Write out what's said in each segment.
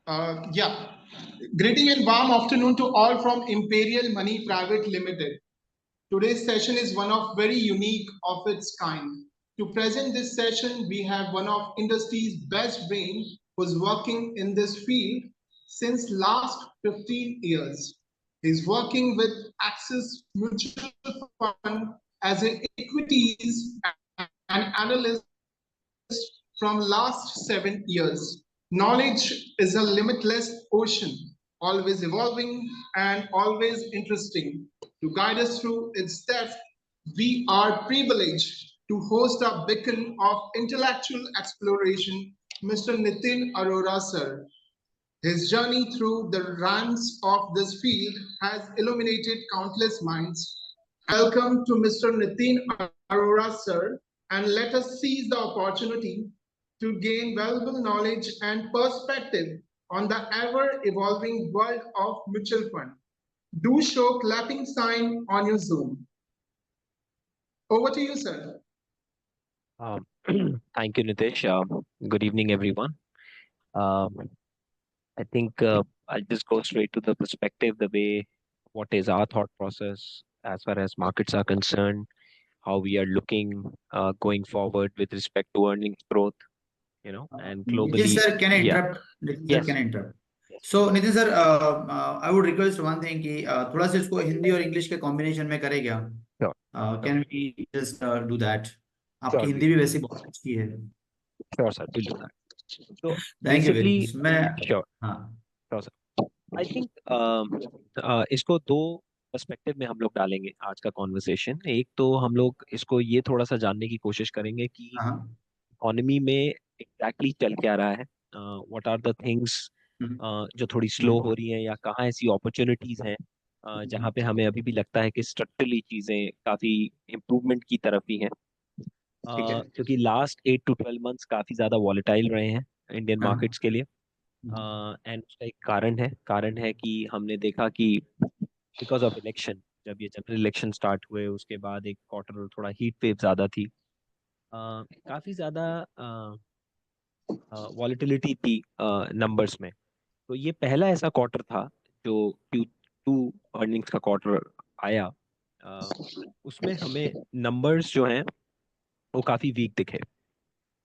Yeah. Greeting and warm afternoon to all from Imperial Money Private Limited. Today's session is one of very unique of its kind. To present this session, we have one of industry's best brain who's working in this field since last 15 years. He's working with Axis Mutual Fund as an equities and analyst from last 7 years. Knowledge is a limitless ocean, always evolving and always interesting. To guide us through its depth, we are privileged to host a beacon of intellectual exploration, Mr. Nitin Arora, sir. His journey through the ranks of this field has illuminated countless minds. Welcome to Mr. Nitin Arora, sir, and let us seize the opportunity to gain valuable knowledge and perspective on the ever-evolving world of mutual fund. Do show clapping sign on your Zoom. Over to you, sir. Um, Thank you, Nitesh. Good evening, everyone. Um, I think I'll just go straight to the perspective, the way what is our thought process as far as markets are concerned, how we are looking going forward with respect to earnings growth, and Nitin globally. sir, can I Yeah. interrupt? Nitin sir, Yes. can I interrupt? Yes. So Nitin sir, I would request one thing कि थोड़ा सा इसको हिंदी और English के combination में करें क्या? Sure. Can we just do that? आपकी Sure. हिंदी भी वैसे बहुत अच्छी है. Sure, sir. We'll do that. So Thank you very basically, much. मैं sure. हाँ Sure, sir. आई थिंक इसको दो पर्सपेक्टिव में हम लोग डालेंगे आज का कॉन्वर्सेशन। एक तो हम लोग इसको ये थोड़ा सा जानने की कोशिश करेंगे कि हाँ इकोनॉमी में एग्जैक्टली चल क्या रहा है, व्हाट आर द थिंग्स जो थोड़ी स्लो हो रही हैं, या कहाँ ऐसी अपॉर्चुनिटीज हैं जहाँ पे हमें अभी भी लगता है कि स्ट्रक्चरली चीजें काफी इम्प्रूवमेंट की तरफ ही हैं। ठीक है. क्योंकि लास्ट 8 to 12 मंथ्स काफी ज्यादा वॉलेटाइल रहे हैं इंडियन हाँ मार्केट्स के लिए। एंड उसका एक कारण है कि हमने देखा कि बिकॉज ऑफ इलेक्शन, जब ये जनरल इलेक्शन स्टार्ट हुए उसके बाद एक क्वार्टर थोड़ा हीट वेव ज्यादा थी, काफी ज्यादा वॉलेटिलिटी थी नंबर्स में। तो ये पहला ऐसा क्वार्टर था जो Q2 अर्निंग्स का क्वार्टर आया, उसमें हमें नंबर्स जो हैं वो काफी वीक दिखे।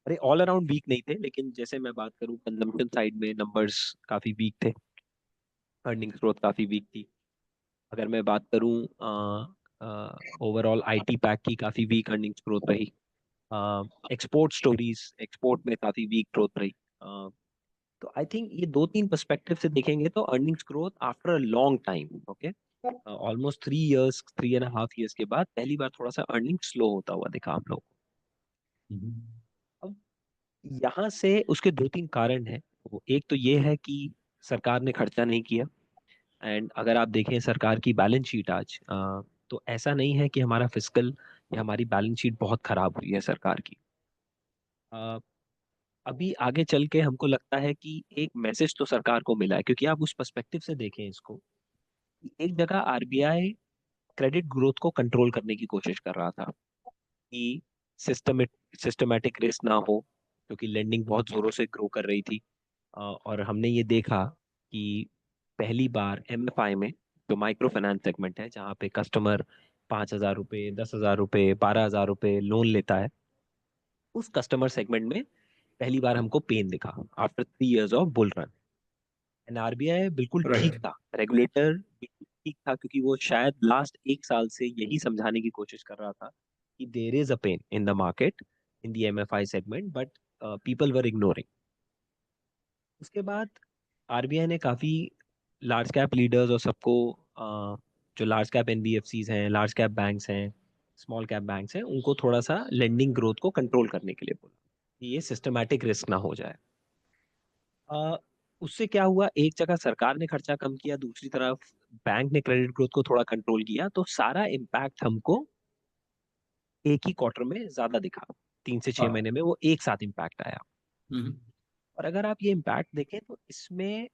अरे ऑल अराउंड वीक नहीं थे, लेकिन जैसे मैं बात करूं कंजम्पशन साइड में नंबर्स काफी वीक थे, अर्निंग्स ग्रोथ काफी वीक थी। अगर मैं बात करूं ओवरऑल आईटी पैक की काफी वीक अर्निंग्स ग्रोथ रही। एक्सपोर्ट में काफी वीक ग्रोथ रही। तो आई थिंक ये दो तीन पर्सपेक्टिव से देखेंगे तो earnings growth after a long time, okay, almost 3 years, 3.5 years के बाद पहली बार थोड़ा सा अर्निंग स्लो होता हुआ दिखा हम लोग को। अब यहाँ से उसके दो तीन कारण हैं। एक तो ये है कि सरकार ने खर्चा नहीं किया। एंड अगर आप देखें सरकार की बैलेंस शीट आज, तो ऐसा नहीं है कि हमारा फिस्कल या हमारी बैलेंस शीट बहुत खराब हुई है सरकार की। अभी आगे चल के हमको लगता है कि एक मैसेज तो सरकार को मिला है, क्योंकि आप उस पर्सपेक्टिव से देखें इसको, कि एक जगह आरबीआई क्रेडिट ग्रोथ को कंट्रोल करने की कोशिश कर रहा था कि सिस्टमेटिक रिस्क ना हो, क्योंकि लेंडिंग बहुत जोरों से ग्रो कर रही थी। और हमने ये देखा कि पहली बार एमएफआई में, जो माइक्रो फाइनेंस सेगमेंट है जहाँ पे कस्टमर 5,000 रुपये, 10,000 रुपये, 12,000 रुपये लोन लेता है, उस कस्टमर सेगमेंट में पहली बार हमको पेन दिखा after 3 years of bull run. And RBI बिल्कुल ठीक राइट. था, रेगुलेटर बिल्कुल ठीक था, क्योंकि वो शायद लास्ट 1 साल से यही समझाने की कोशिश कर रहा था कि there is a pain in the market in the MFI segment, but people were ignoring. उसके बाद आरबीआई ने काफी लार्ज कैप लीडर्स और सबको, जो लार्ज कैप एनबीएफसीज हैं, लार्ज कैप बैंक्स हैं, स्मॉल कैप बैंक्स हैं, उनको थोड़ा सा लेंडिंग ग्रोथ को कंट्रोल करने के लिए बोला कि ये सिस्टमैटिक रिस्क ना हो जाए। अ, उससे क्या हुआ, एक जगह सरकार ने खर्चा कम किया, दूसरी तरफ बैंक ने क्रेडिट ग्रोथ को थोड़ा कंट्रोल किया, तो सारा इम्पैक्ट हमको एक ही क्वार्टर में ज्यादा दिखा। 3 से 6 महीने में वो एक साथ इम्पैक्ट आया। और अगर आप ये इम्पैक्ट देखें तो इसमें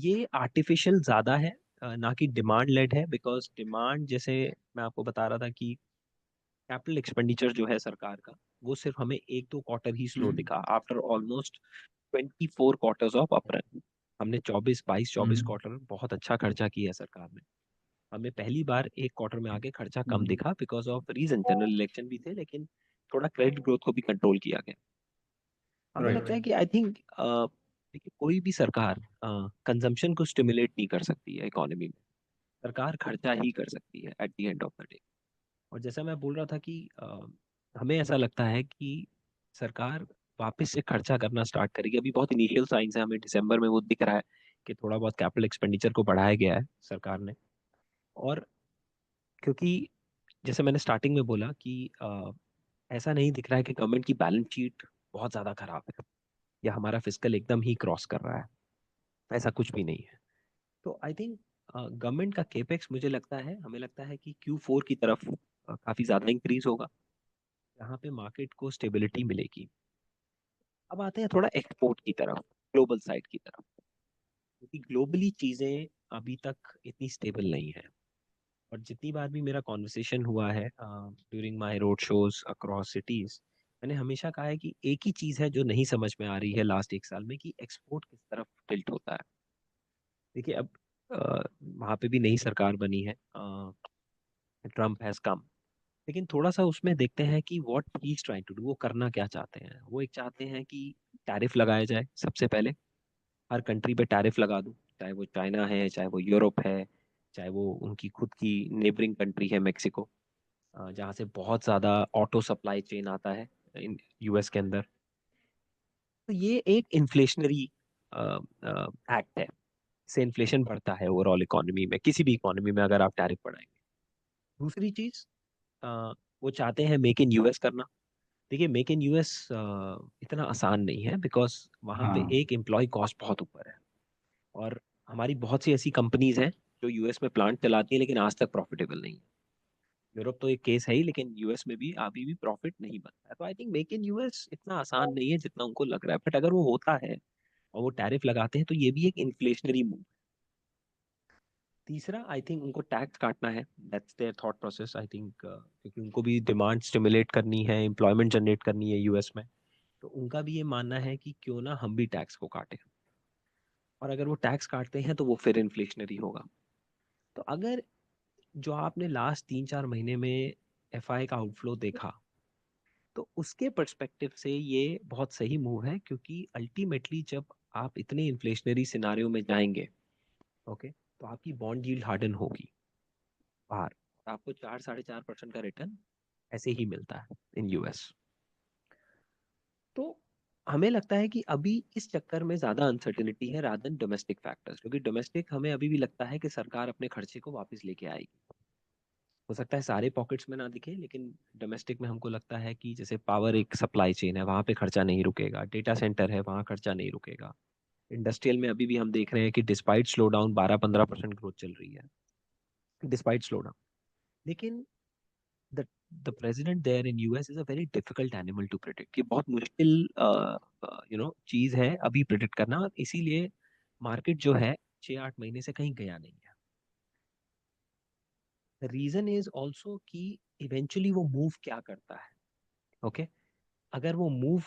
ये आर्टिफिशियल ज्यादा है, ना कि डिमांड लेड है। बिकॉज डिमांड, जैसे मैं आपको बता रहा था कि कैपिटल एक्सपेंडिचर जो है सरकार का, वो सिर्फ हमें 1-2 क्वार्टर ही स्लो दिखा आफ्टर ऑलमोस्ट 24 क्वार्टर्स ऑफ अपरन। हमने 22 हम्म, क्वार्टर बहुत अच्छा खर्चा किया है सरकार ने। हमें पहली बार एक क्वार्टर में आके खर्चा कम हम्म, दिखा because of reason, general election भी थे, लेकिन थोड़ा क्रेडिट ग्रोथ को भी कंट्रोल किया गया। हमें राइट। लगता है कि आई थिंक देखिए कोई भी सरकार कंजम्पशन को स्टिमुलेट नहीं कर सकती है इकोनॉमी में। सरकार खर्चा ही कर सकती है at the end of the day. और जैसा मैं बोल रहा था कि हमें ऐसा लगता है कि सरकार वापस से खर्चा करना स्टार्ट करेगी। अभी बहुत इनिशियल साइंस है, हमें दिसंबर में वो दिख रहा है कि थोड़ा बहुत कैपिटल एक्सपेंडिचर को बढ़ाया गया है सरकार ने। और क्योंकि जैसे मैंने स्टार्टिंग में बोला कि ऐसा नहीं दिख रहा है कि गवर्नमेंट की बैलेंस शीट बहुत ज़्यादा खराब है या हमारा फिस्कल एकदम ही क्रॉस कर रहा है, ऐसा कुछ भी नहीं है। तो आई थिंक गवर्नमेंट का केपेक्स मुझे लगता है, हमें लगता है कि Q4 की तरफ काफ़ी ज़्यादा इंक्रीज होगा, जहाँ पे मार्केट को स्टेबिलिटी मिलेगी। अब आते हैं थोड़ा एक्सपोर्ट की तरफ, ग्लोबल साइड की तरफ, क्योंकि ग्लोबली चीज़ें अभी तक इतनी स्टेबल नहीं है। और जितनी बार भी मेरा कॉन्वर्सेशन हुआ है during my road shows across cities, मैंने हमेशा कहा है कि एक ही चीज़ है जो नहीं समझ में आ रही है लास्ट एक साल में, कि एक्सपोर्ट किस तरफ टिल्ट होता है। देखिए अब वहाँ पे भी नई सरकार बनी है, ट्रम्प हैज कम, लेकिन थोड़ा सा उसमें देखते हैं कि what he is trying to do, वो करना क्या चाहते हैं। वो एक चाहते हैं कि टैरिफ लगाया जाए सबसे पहले, हर कंट्री पे टैरिफ लगा दूं, चाहे वो चाइना है, चाहे वो यूरोप है, चाहे वो उनकी खुद की नेबरिंग कंट्री है मैक्सिको, जहाँ से बहुत ज़्यादा ऑटो सप्लाई चेन आता है इन यूएस के अंदर। तो ये एक इन्फ्लेशनरी एक्ट है, इससे इन्फ्लेशन बढ़ता है ओवरऑल इकोनॉमी में, किसी भी इकोनॉमी में अगर आप टैरिफ बढ़ाएंगे। दूसरी चीज़, वो चाहते हैं मेक इन यूएस करना। देखिए मेक इन यूएस इतना आसान नहीं है, बिकॉज वहाँ पे हाँ। एक एम्प्लॉय कॉस्ट बहुत ऊपर है। और हमारी बहुत सी ऐसी कंपनीज हैं जो यूएस में प्लांट चलाती हैं लेकिन आज तक प्रॉफिटेबल नहीं है। यूरोप तो एक केस है ही, लेकिन यूएस में भी अभी भी प्रॉफिट नहीं बनता है। तो I think make in US इतना आसान नहीं है जितना उनको लग रहा है, बट अगर वो होता है और वो टैरिफ लगाते हैं तो ये भी एक इन्फ्लेशनरी मूव। तीसरा, आई थिंक उनको टैक्स काटना है, that's there thought process I think, क्योंकि उनको भी डिमांड स्टिमुलेट करनी है, एम्प्लॉयमेंट जनरेट करनी है यूएस में। तो उनका भी ये मानना है कि क्यों ना हम भी टैक्स को काटें, और अगर वो टैक्स काटते हैं तो वो फिर इन्फ्लेशनरी होगा। तो अगर जो आपने लास्ट 3-4 महीने में एफआई का आउटफ्लो देखा, तो उसके पर्सपेक्टिव से ये बहुत सही मूव है, क्योंकि अल्टीमेटली जब आप इतने इन्फ्लेशनरी सिनारियो में जाएंगे, ओके, तो आपकी बॉन्ड यील्ड हार्डन होगी बाहर, और आपको 4-4.5% का रिटर्न ऐसे ही मिलता है इन यूएस। तो हमें लगता है कि अभी इस चक्कर में ज्यादा अनसर्टेनिटी है रादर देन डोमेस्टिक फैक्टर्स, क्योंकि डोमेस्टिक हमें अभी भी लगता है कि सरकार अपने खर्चे को वापस लेके आएगी। हो सकता है सारे पॉकेट्स में ना दिखे, लेकिन डोमेस्टिक में हमको लगता है कि जैसे पावर एक सप्लाई चेन है, वहां पे खर्चा नहीं रुकेगा, डेटा सेंटर है वहां खर्चा नहीं रुकेगा। इंडस्ट्रियल में अभी भी हम देख रहे हैं कि डिस्पाइट स्लो डाउन 12-15% ग्रोथ चल रही है, डिस्पाइट स्लो डाउन। लेकिन the the president there in US is a very difficult animal to predict. ये बहुत मुश्किल चीज है अभी प्रिडिक्ट करना, और इसीलिए मार्केट जो है 6-8 महीने से कहीं गया नहीं है। रीजन इज ऑल्सो कि इवेंचुअली वो मूव क्या करता है, ओके। अगर वो मूव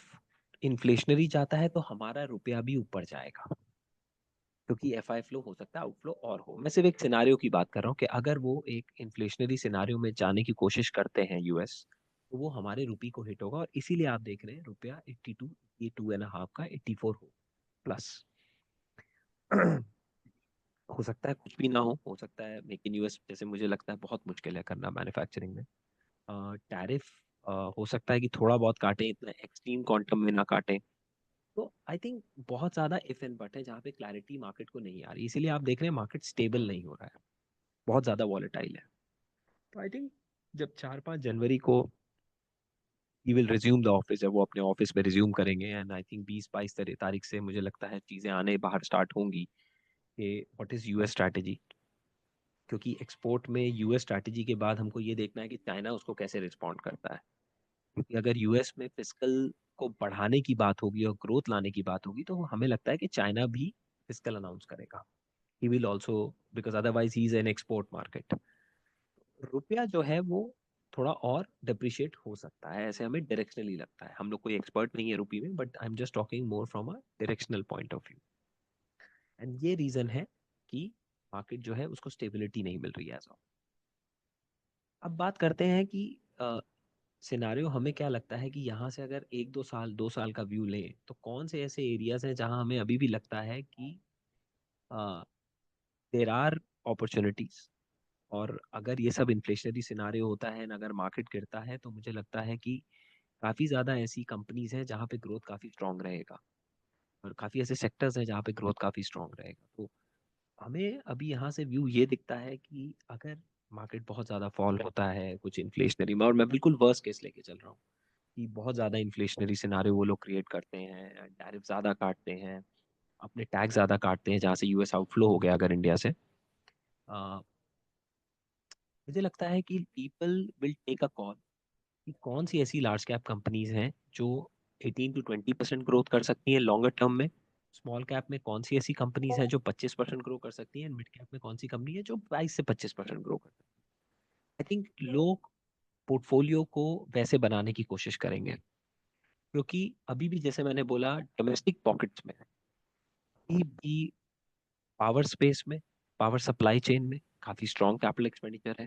इन्फ्लेशनरी जाता है तो हमारा रुपया भी ऊपर जाएगा, क्योंकि एफआई फ्लो हो सकता है, आउटफ्लो और हो। मैं सिर्फ एक सिनारियो की बात कर रहा हूँ कि अगर वो एक इन्फ्लेशनरी सिनारियो में जाने की कोशिश करते हैं यूएस, तो वो हमारे रुपये को हिट होगा, और इसीलिए आप देख रहे हैं रुपया 82, ये 2.5 का 84 हो प्लस। हो सकता है कुछ भी ना हो सकता है मेक इन यूएस जैसे मुझे लगता है बहुत मुश्किल है करना मैन्युफैक्चरिंग में। टैरिफ हो सकता है कि थोड़ा बहुत काटे, इतना एक्सट्रीम क्वांटम में ना काटे। तो आई थिंक बहुत ज्यादा इफ एंड बट है, जहाँ पे क्लैरिटी मार्केट को नहीं आ रही, इसीलिए आप देख रहे हैं मार्केट स्टेबल नहीं हो रहा है, बहुत ज्यादा वॉलेटाइल है। तो आई थिंक जब 4-5 जनवरी को he will resume the office, जब वो अपने ऑफिस में रिज्यूम करेंगे, एंड आई थिंक 20-22 तारीख से मुझे लगता है चीजें आने बाहर स्टार्ट होंगी कि व्हाट इज यूएस स्ट्रैटेजी। क्योंकि एक्सपोर्ट में यूएस स्ट्रैटेजी के बाद हमको ये देखना है कि चाइना उसको कैसे रिस्पॉन्ड करता है। क्योंकि अगर यूएस में फिस्कल को बढ़ाने की बात होगी और ग्रोथ लाने की बात होगी, तो हमें लगता है कि चाइना भी फिस्कल अनाउंस करेगा। He will also, because otherwise he is an export market. रुपया जो है वो थोड़ा और डिप्रिशिएट हो सकता है, ऐसे हमें डायरेक्शनली लगता है। हम लोग कोई एक्सपर्ट नहीं है रुपये में, but I am just talking more from a directional point of view. And ये रीजन है कि मार्केट जो है उसको स्टेबिलिटी नहीं मिल रही है एज ऑफ। अब बात करते हैं कि सिनारियो हमें क्या लगता है कि यहाँ से अगर 1-2 साल का व्यू लें तो कौन से ऐसे एरियाज हैं जहाँ हमें अभी भी लगता है कि देर आर अपॉर्चुनिटीज। और अगर ये सब इन्फ्लेशनरी सिनारियो होता है ना, अगर मार्केट गिरता है, तो मुझे लगता है कि काफ़ी ज़्यादा ऐसी कंपनीज हैं जहाँ पे ग्रोथ काफ़ी स्ट्रांग रहेगा, और काफ़ी ऐसे सेक्टर्स हैं जहाँ पे ग्रोथ काफ़ी स्ट्रांग रहेगा। तो हमें अभी यहाँ से व्यू ये दिखता है कि अगर मार्केट बहुत ज़्यादा फॉल होता है कुछ इन्फ्लेशनरी में, और मैं बिल्कुल वर्स्ट केस लेके चल रहा हूँ कि बहुत ज़्यादा इन्फ्लेशनरी सिनारियो वो लोग क्रिएट करते हैं, टैरिफ ज़्यादा काटते हैं, अपने टैक्स ज़्यादा काटते हैं, जहाँ से यूएस आउटफ्लो हो गया अगर इंडिया से, मुझे लगता है कि people will take a call कि कौन सी ऐसी लार्ज कैप कंपनीज हैं जो 18 to 20% ग्रोथ कर सकती हैं लॉन्गर टर्म में, स्मॉल कैप में कौन सी ऐसी कंपनीज हैं जो 25% ग्रो कर सकती हैं, मिड कैप में कौन सी कंपनी है जो 22 से 25% ग्रो कर सकती है। आई थिंक लोग पोर्टफोलियो को वैसे बनाने की कोशिश करेंगे, क्योंकि अभी भी जैसे मैंने बोला डोमेस्टिक पॉकेट्स में अभी भी पावर स्पेस में, पावर सप्लाई चेन में काफी स्ट्रॉन्ग कैपिटल एक्सपेंडिचर है,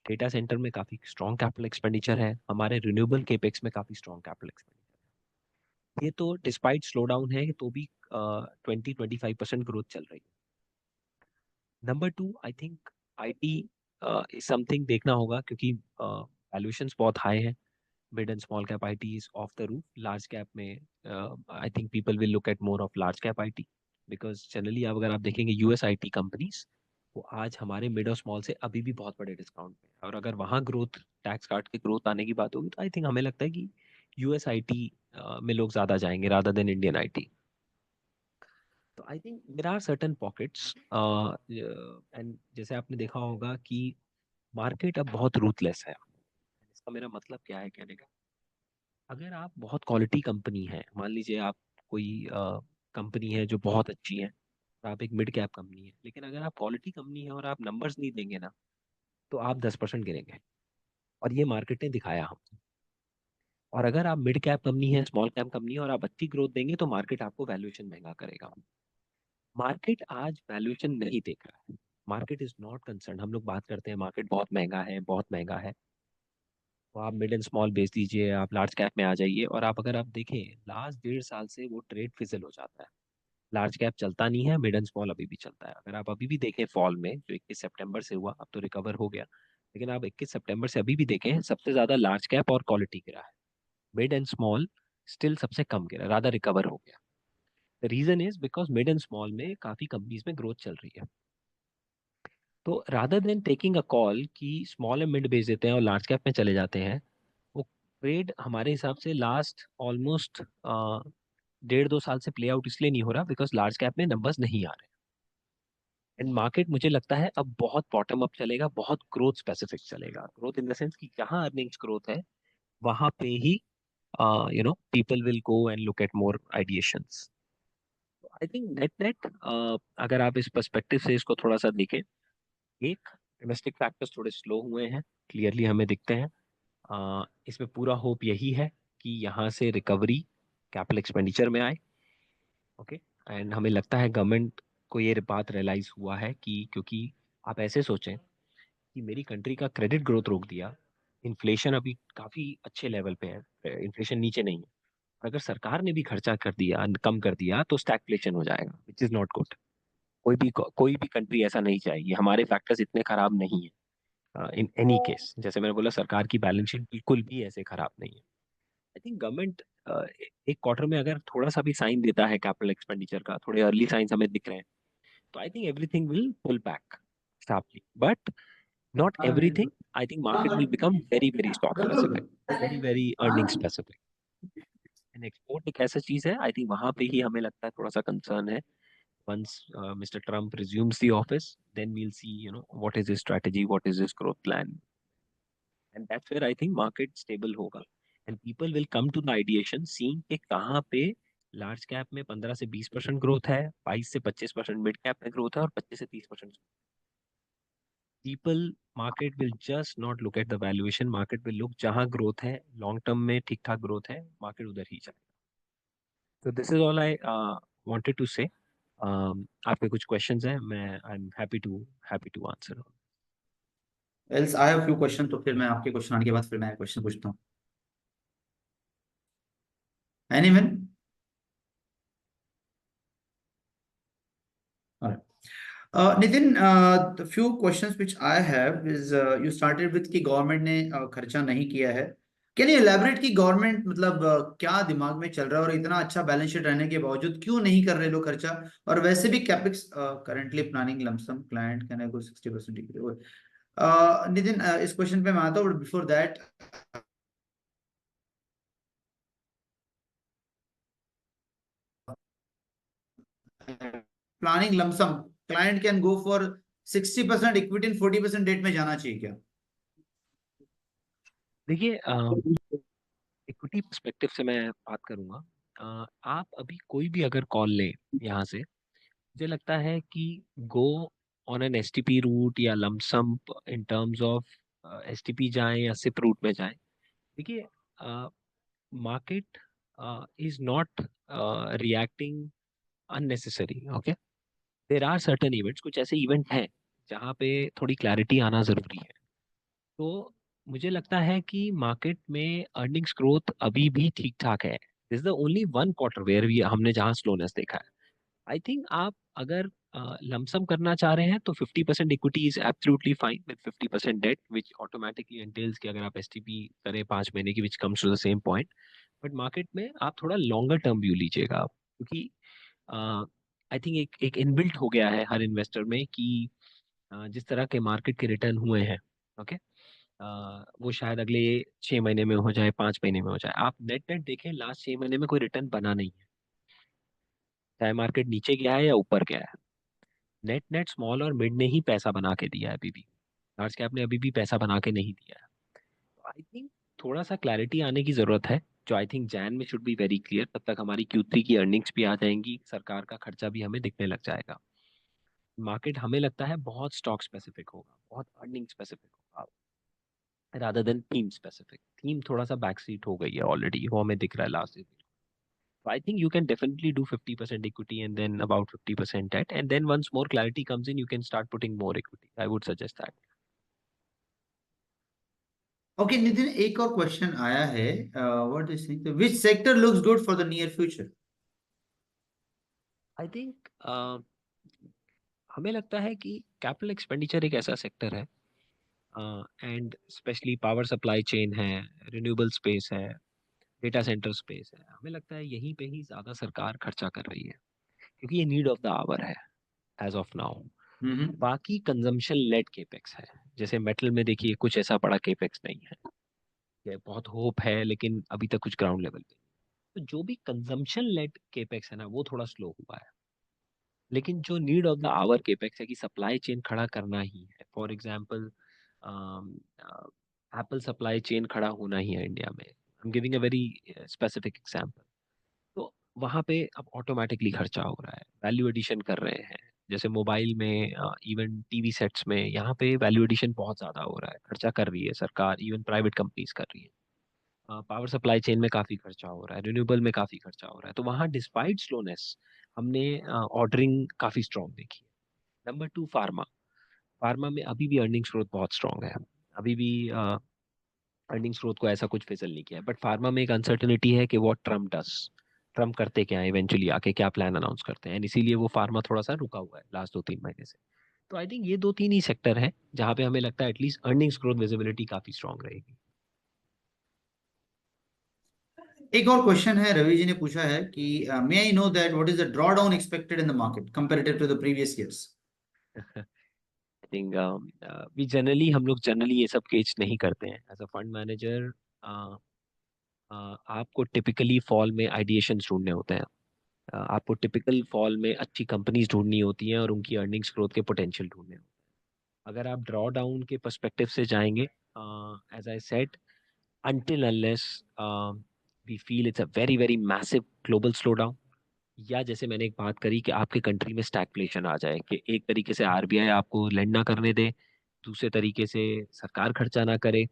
डेटा सेंटर में काफी स्ट्रॉन्ग कैपिटल एक्सपेंडिचर है, हमारे रिन्यूएबल केपेक्स में काफी स्ट्रॉन्ग कैपिटल एक्सपेंडिचर है। ये तो डिस्पाइट स्लो डाउन है तो भी 20-25% ग्रोथ चल रही है। Number two, I think IT is something देखना होगा, क्योंकि वैल्यूएशंस बहुत हाई है। Mid and small cap IT is off the roof, large cap में I think people will look at more of large cap IT, because generally अगर आप देखेंगे US IT companies वो आज हमारे मिड और स्मॉल से अभी भी बहुत बड़े डिस्काउंट पे है, और अगर वहाँ ग्रोथ, टैक्स काट के ग्रोथ आने की बात होगी, तो आई थिंक हमें लगता है कि यूएस आईटी में लोग ज्यादा जाएंगे रादर देन इंडियन आईटी। तो I think there are certain pockets, and जैसे आपने देखा होगा कि मार्केट अब बहुत रूथलेस है। इसका मेरा मतलब क्या है कहने का, अगर आप बहुत क्वालिटी कंपनी है, मान लीजिए आप कोई कंपनी है जो बहुत अच्छी है, और आप एक मिड कैप कंपनी है, लेकिन अगर आप क्वालिटी कंपनी है और आप नंबर्स नहीं देंगे ना, तो आप 10% गिरेंगे, और ये मार्केट ने दिखाया हमको। और अगर आप मिड कैप कंपनी है, स्मॉल कैप कंपनी है, और आप अच्छी ग्रोथ देंगे, तो मार्केट आपको वैल्यूएशन महंगा करेगा। मार्केट आज वैल्यूएशन नहीं देख रहा है, मार्केट इज नॉट कंसर्न। हम लोग बात करते हैं मार्केट बहुत महंगा है, बहुत महंगा है, तो आप मिड एंड स्मॉल बेच दीजिए, आप लार्ज कैप में आ जाइए, और आप अगर आप देखें लास्ट 1.5 साल से वो ट्रेड फिजल हो जाता है, लार्ज कैप चलता नहीं है, मिड एंड स्मॉल अभी भी चलता है। अगर आप अभी भी देखें फॉल में जो 21 सितंबर से हुआ, अब तो रिकवर हो गया, लेकिन आप 21 सितंबर से अभी भी देखें सबसे ज्यादा लार्ज कैप और क्वालिटी गिरा है, मिड एंड स्मॉल स्टिल सबसे कम गिरा, राधा रिकवर हो गया। The reason is because mid and small में काफी कंपनीज में ग्रोथ चल रही है। तो rather than taking a call कि स्मॉल एंड मिड बेच देते हैं और लार्ज कैप में चले जाते हैं, वो ट्रेड हमारे हिसाब से लास्ट ऑलमोस्ट 1.5-2 साल से प्ले आउट इसलिए नहीं हो रहा बिकॉज लार्ज कैप में नंबर्स नहीं आ रहे। एंड मार्केट मुझे लगता है अब बहुत बॉटम अप चलेगा, बहुत ग्रोथ स्पेसिफिक चलेगा, ग्रोथ इन द सेंस कि जहां अर्निंग्स ग्रोथ है वहां पे ही people will go and look at more ideations. I think net net, अगर आप इस पर्सपेक्टिव से इसको थोड़ा सा देखें, एक, डोमेस्टिक फैक्टर्स थोड़े स्लो हुए हैं, क्लियरली हमें दिखते हैं। इसमें पूरा होप यही है कि यहाँ से रिकवरी कैपिटल एक्सपेंडिचर में आए। ओके, एंड हमें लगता है गवर्नमेंट को ये बात रियलाइज हुआ है कि, क्योंकि आप ऐसे सोचें कि मेरी कंट्री का क्रेडिट ग्रोथ रोक दिया, इन्फ्लेशन अभी काफी अच्छे लेवल पे है, इन्फ्लेशन नीचे नहीं है, और अगर सरकार ने भी खर्चा कर दिया, कम कर दिया, तो स्टैगफ्लेशन हो जाएगा, विच इज नॉट गुड। कोई भी कंट्री ऐसा नहीं चाहेगी, हमारे फैक्टर्स इतने खराब नहीं है इन एनी केस। जैसे मैंने बोला सरकार की बैलेंस शीट बिल्कुल भी ऐसे खराब नहीं है। आई थिंक गवर्नमेंट एक क्वार्टर में अगर थोड़ा सा भी साइन देता है कैपिटल एक्सपेंडिचर का, थोड़े अर्ली साइंस हमें दिख रहे हैं, तो I think everything will pull back sharply, but not everything. I think market will become very very stock specific, very very earning specific, and export एक ऐसा चीज है, आई थिंक वहां पे ही हमें लगता है थोड़ा सा कंसर्न है। once Mr. Trump resumes the office, then we'll see, what is his strategy, what is his growth plan, and that's where I think market stable होगा, and people will come to the ideation seeing कि कहाँ पे large cap में 15 से 20% growth है, 22 से 25% mid cap में growth है, और 25 से 30% people, market will just not look at the valuation, market will look जहाँ growth है, long term में ठीक ठाक growth है, market उधर ही जाएगा। So this is all I wanted to say. आपके कुछ क्वेश्चंस हैं, मैं I am happy to answer. Else I have few question, तो फिर मैं आपके क्वेश्चन आने के बाद फिर मैं क्वेश्चन पूछता हूँ। Anyone? Nitin, the few questions which I have is you started with कि गवर्नमेंट ने खर्चा नहीं किया है। कैन यू एलैबोरेट कि गवर्नमेंट मतलब क्या दिमाग में चल रहा है और इतना अच्छा बैलेंस शीट रहने के बावजूद क्यों नहीं कर रहे लोग खर्चा? और वैसे भी capex currently planning lumpsum client can I go 60% Nitin, इस क्वेश्चन पे मैं आता हूँ, but before that planning lumpsum client can go for 60% equity and 40% debt में जाना चाहिए क्या? देखिए, इक्विटी पर्सपेक्टिव से मैं बात करूंगा। आप अभी कोई भी अगर कॉल लें यहाँ से, मुझे लगता है कि go on an STP route या lump sum in terms of STP जाएं या सिप रूट में जाएं। देखिए, market is not reacting unnecessary. Okay, there are certain events, कुछ ऐसे इवेंट हैं जहाँ पे थोड़ी क्लैरिटी आना जरूरी है। तो मुझे लगता है कि मार्केट में अर्निंग्स ग्रोथ अभी भी ठीक ठाक है। This is the only one quarter where we हमने जहाँ स्लोनेस देखा है। आई थिंक आप अगर लमसम करना चाह रहे हैं तो 50% equity is absolutely fine with 50% debt, which automatically entails कि अगर आप एसटीपी करें 5 महीने की, which comes to the same point. But market में आप थोड़ा लॉन्गर टर्म व्यू लीजिएगा आप, क्योंकि आई थिंक एक इनबिल्ट हो गया है हर इन्वेस्टर में कि जिस तरह के मार्केट के रिटर्न हुए हैं, ओके, वो शायद अगले 6 महीने में हो जाए, 5 महीने में हो जाए। आप नेट नेट देखें, लास्ट 6 महीने में कोई रिटर्न बना नहीं है, चाहे मार्केट नीचे गया है या ऊपर गया है। नेट नेट स्मॉल और मिड ने ही पैसा बना के दिया है अभी भी, लार्ज कैप ने अभी भी पैसा बना के नहीं दिया है। तो आई थिंक थोड़ा सा क्लैरिटी आने की जरूरत है, जो आई थिंक जैन में शुड बी वेरी क्लियर। तब तक हमारी Q3 की अर्निंग्स भी आ जाएंगी, सरकार का खर्चा भी हमें दिखने लग जाएगा। मार्केट हमें लगता है बहुत स्टॉक स्पेसिफिक होगा, बहुत अर्निंग स्पेसिफिक होगा, rather than theme specific. Theme थोड़ा सा बैक सीट हो गई है ऑलरेडी, वो हमें दिख रहा है last year. So I think you can definitely do 50% equity and then about 50% debt, and then once more clarity comes in, you can start putting more equity. I would suggest that. Okay Nitin, एक और question आया है, what is which sector looks good for the near future? I think हमें लगता है कि capital expenditure एक ऐसा सेक्टर है, and specially power supply chain है, रिन्यूएबल स्पेस है, डेटा सेंटर स्पेस है। हमें लगता है यहीं पे ही ज्यादा सरकार खर्चा कर रही है, क्योंकि ये नीड ऑफ द आवर है एज ऑफ नाउ। हम्म। बाकी कंजम्पशन लेड केपेक्स है, जैसे मेटल में देखिए कुछ ऐसा बड़ा केपेक्स नहीं है, ये बहुत होप है लेकिन अभी तक कुछ ग्राउंड लेवल पे। तो जो भी कंजम्पशन लेड केपेक्स है ना, वो थोड़ा स्लो हुआ है। लेकिन जो need of the hour capex है कि सप्लाई चेन खड़ा करना ही है, for example Apple supply chain खड़ा होना ही है इंडिया में, I am giving a very specific example. तो वहाँ पे अब ऑटोमेटिकली खर्चा हो रहा है, वैल्यू एडिशन कर रहे हैं। जैसे मोबाइल में, इवन टीवी सेट्स में, यहाँ पे वैल्यू एडिशन बहुत ज़्यादा हो रहा है, खर्चा कर रही है सरकार, इवन प्राइवेट कंपनीज कर रही है। पावर सप्लाई चेन में काफ़ी खर्चा हो रहा है, रिन्यूएबल में काफ़ी खर्चा हो रहा है। तो वहाँ डिस्पाइट स्लोनेस हमने ऑर्डरिंग काफ़ी स्ट्रॉन्ग देखी है। Number to, pharma. फार्मा में अभी भी अर्निंग्स ग्रोथ बहुत स्ट्रॉन्ग है, अभी भी अर्निंग्स ग्रोथ को ऐसा कुछ फिसल नहीं किया है। बट फार्मा में एक अनसर्टेनिटी है कि व्हाट ट्रम्प डस, ट्रम्प करते क्या है इवेंचुअली, आके क्या प्लान अनाउंस करते हैं, and इसीलिए वो फार्मा थोड़ा सा रुका हुआ है लास्ट 2-3 महीने से। तो आई थिंक ये 2-3 ही सेक्टर है जहाँ पे हमें लगता है एटलीस्ट अर्निंग्स ग्रोथ विजिबिलिटी काफ़ी स्ट्रॉन्ग रहेगी। एक और क्वेश्चन है, रवि जी ने पूछा है कि may I know that what is the draw down expected in the market comparative to the previous years? I think we generally हम लोग जनरली ये सब केच नहीं करते हैं एज अ फंड मैनेजर। आपको टिपिकली फॉल में आइडिएशंस ढूंढने होते हैं, आपको टिपिकल फॉल में अच्छी कंपनीज ढूंढनी होती हैं और उनकी अर्निंग्स ग्रोथ के पोटेंशियल ढूंढने होते हैं। अगर आप ड्रॉ डाउन के पर्सपेक्टिव से जाएंगे, as I said, until unless we feel it's a very very massive global slowdown, या जैसे मैंने एक बात करी कि आपके कंट्री में स्टैगफ्लेशन आ जाए, कि एक तरीके से आरबीआई आपको लेंड ना करने दे, दूसरे तरीके से सरकार खर्चा ना करे,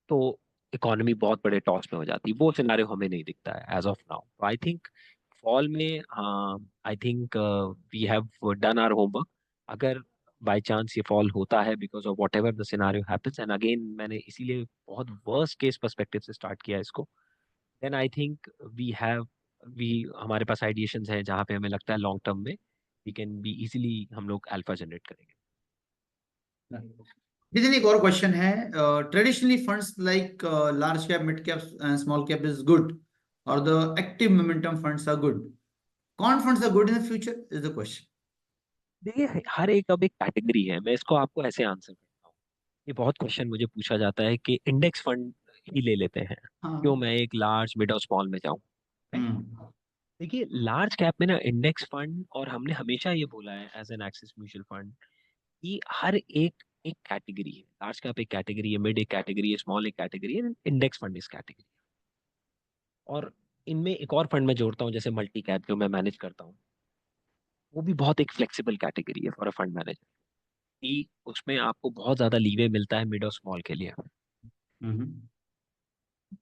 तो इकोनॉमी बहुत बड़े टॉस में हो जाती है। वो सिनारियो हमें नहीं दिखता है as of now. I think fall में I think we have done our homework. अगर बाय चांस ये फॉल होता है because of whatever the scenario happens, and again मैंने इसीलिए बहुत वर्स्ट केस पर्सपेक्टिव से स्टार्ट किया इसको, then I think we have we हमारे पास आइडिएशंस हैं जहाँ पे हमें लगता है लॉन्ग टर्म में वी कैन बी इजीली हम लोग अल्फा जनरेट करेंगे. Nitin, एक और क्वेश्चन है. Traditionally funds like large cap, mid cap and small cap is good, और the active momentum funds are good. कौन funds are good in the future is the question. देखिए हर एक अब एक कैटेगरी है, मैं इसको आपको ऐसे आंसर करता हूँ. ये बहुत क्वेश्चन मुझे पूछा जाता है कि इंडेक्स फंड ही ले लेते हैं, क्यों हाँ. मैं एक लार्ज मिड और स्मॉल में जाऊं. हम्म. देखिए लार्ज कैप में ना इंडेक्स फंड, और हमने हमेशा ये बोला है as an Axis mutual fund कि हर एक एक कैटेगरी है. लार्ज कैप एक कैटेगरी है, मिड एक कैटेगरी है, स्मॉल एक कैटेगरी है, इंडेक्स फंड इस कैटेगरी. और इनमें एक और फंड मैं जोड़ता हूँ जैसे मल्टी कैप जो मैं मैनेज करता हूँ, वो भी बहुत एक फ्लेक्सिबल कैटेगरी है फॉर अ फंड मैनेजर, कि उसमें आपको बहुत ज्यादा लीवे मिलता है मिड और स्मॉल के लिए. हम्म.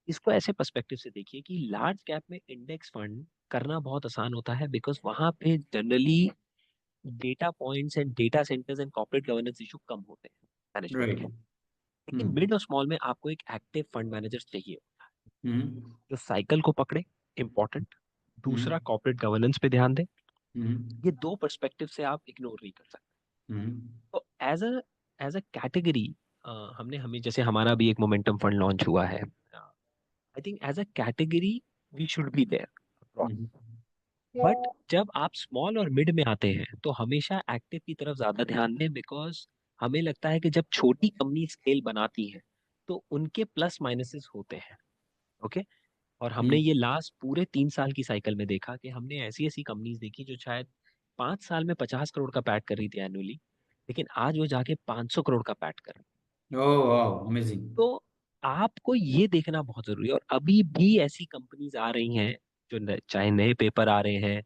इसको ऐसे पर्सपेक्टिव से देखिए कि लार्ज कैप में इंडेक्स फंड करना बहुत आसान होता है बिकॉज वहां पे generally data points and data centers and corporate governance issue कम होते हैं मैनेजमेंट के. राइट. लेकिन हम्म. मिड और स्मॉल में आपको एक एक्टिव फंड मैनेजर चाहिए हम्म. जो साइकिल को पकड़े, इंपॉर्टेंट. दूसरा हम्म. कॉर्पोरेट गवर्नेंस पे ध्यान दे. हम्म. ये दो पर्सपेक्टिव से आप इग्नोर नहीं कर सकते. हम्म. तो एज अ कैटेगरी हमने हमें जैसे हमारा भी एक मोमेंटम फंड लॉन्च हुआ है, I think as a category we should be there. Hmm. But जब आप स्मॉल और मिड में आते हैं तो हमेशा एक्टिव की तरफ ज्यादा ध्यान दें, बिकॉज हमें लगता है कि जब छोटी कंपनी स्केल बनाती है तो उनके प्लस माइनसेस होते हैं. ओके. और हमने हम्म. ये लास्ट पूरे 3 साल की साइकिल में देखा कि हमने ऐसी ऐसी कंपनीज देखी जो शायद 5 साल में 50 करोड़ का पैट कर रही थी एनुअली, लेकिन आज वो जाके 500 करोड़ का पैट कर रही. Oh wow, amazing. तो आपको ये देखना बहुत जरूरी है. और अभी भी ऐसी कंपनीज आ रही हैं जो चाहे नए पेपर आ रहे हैं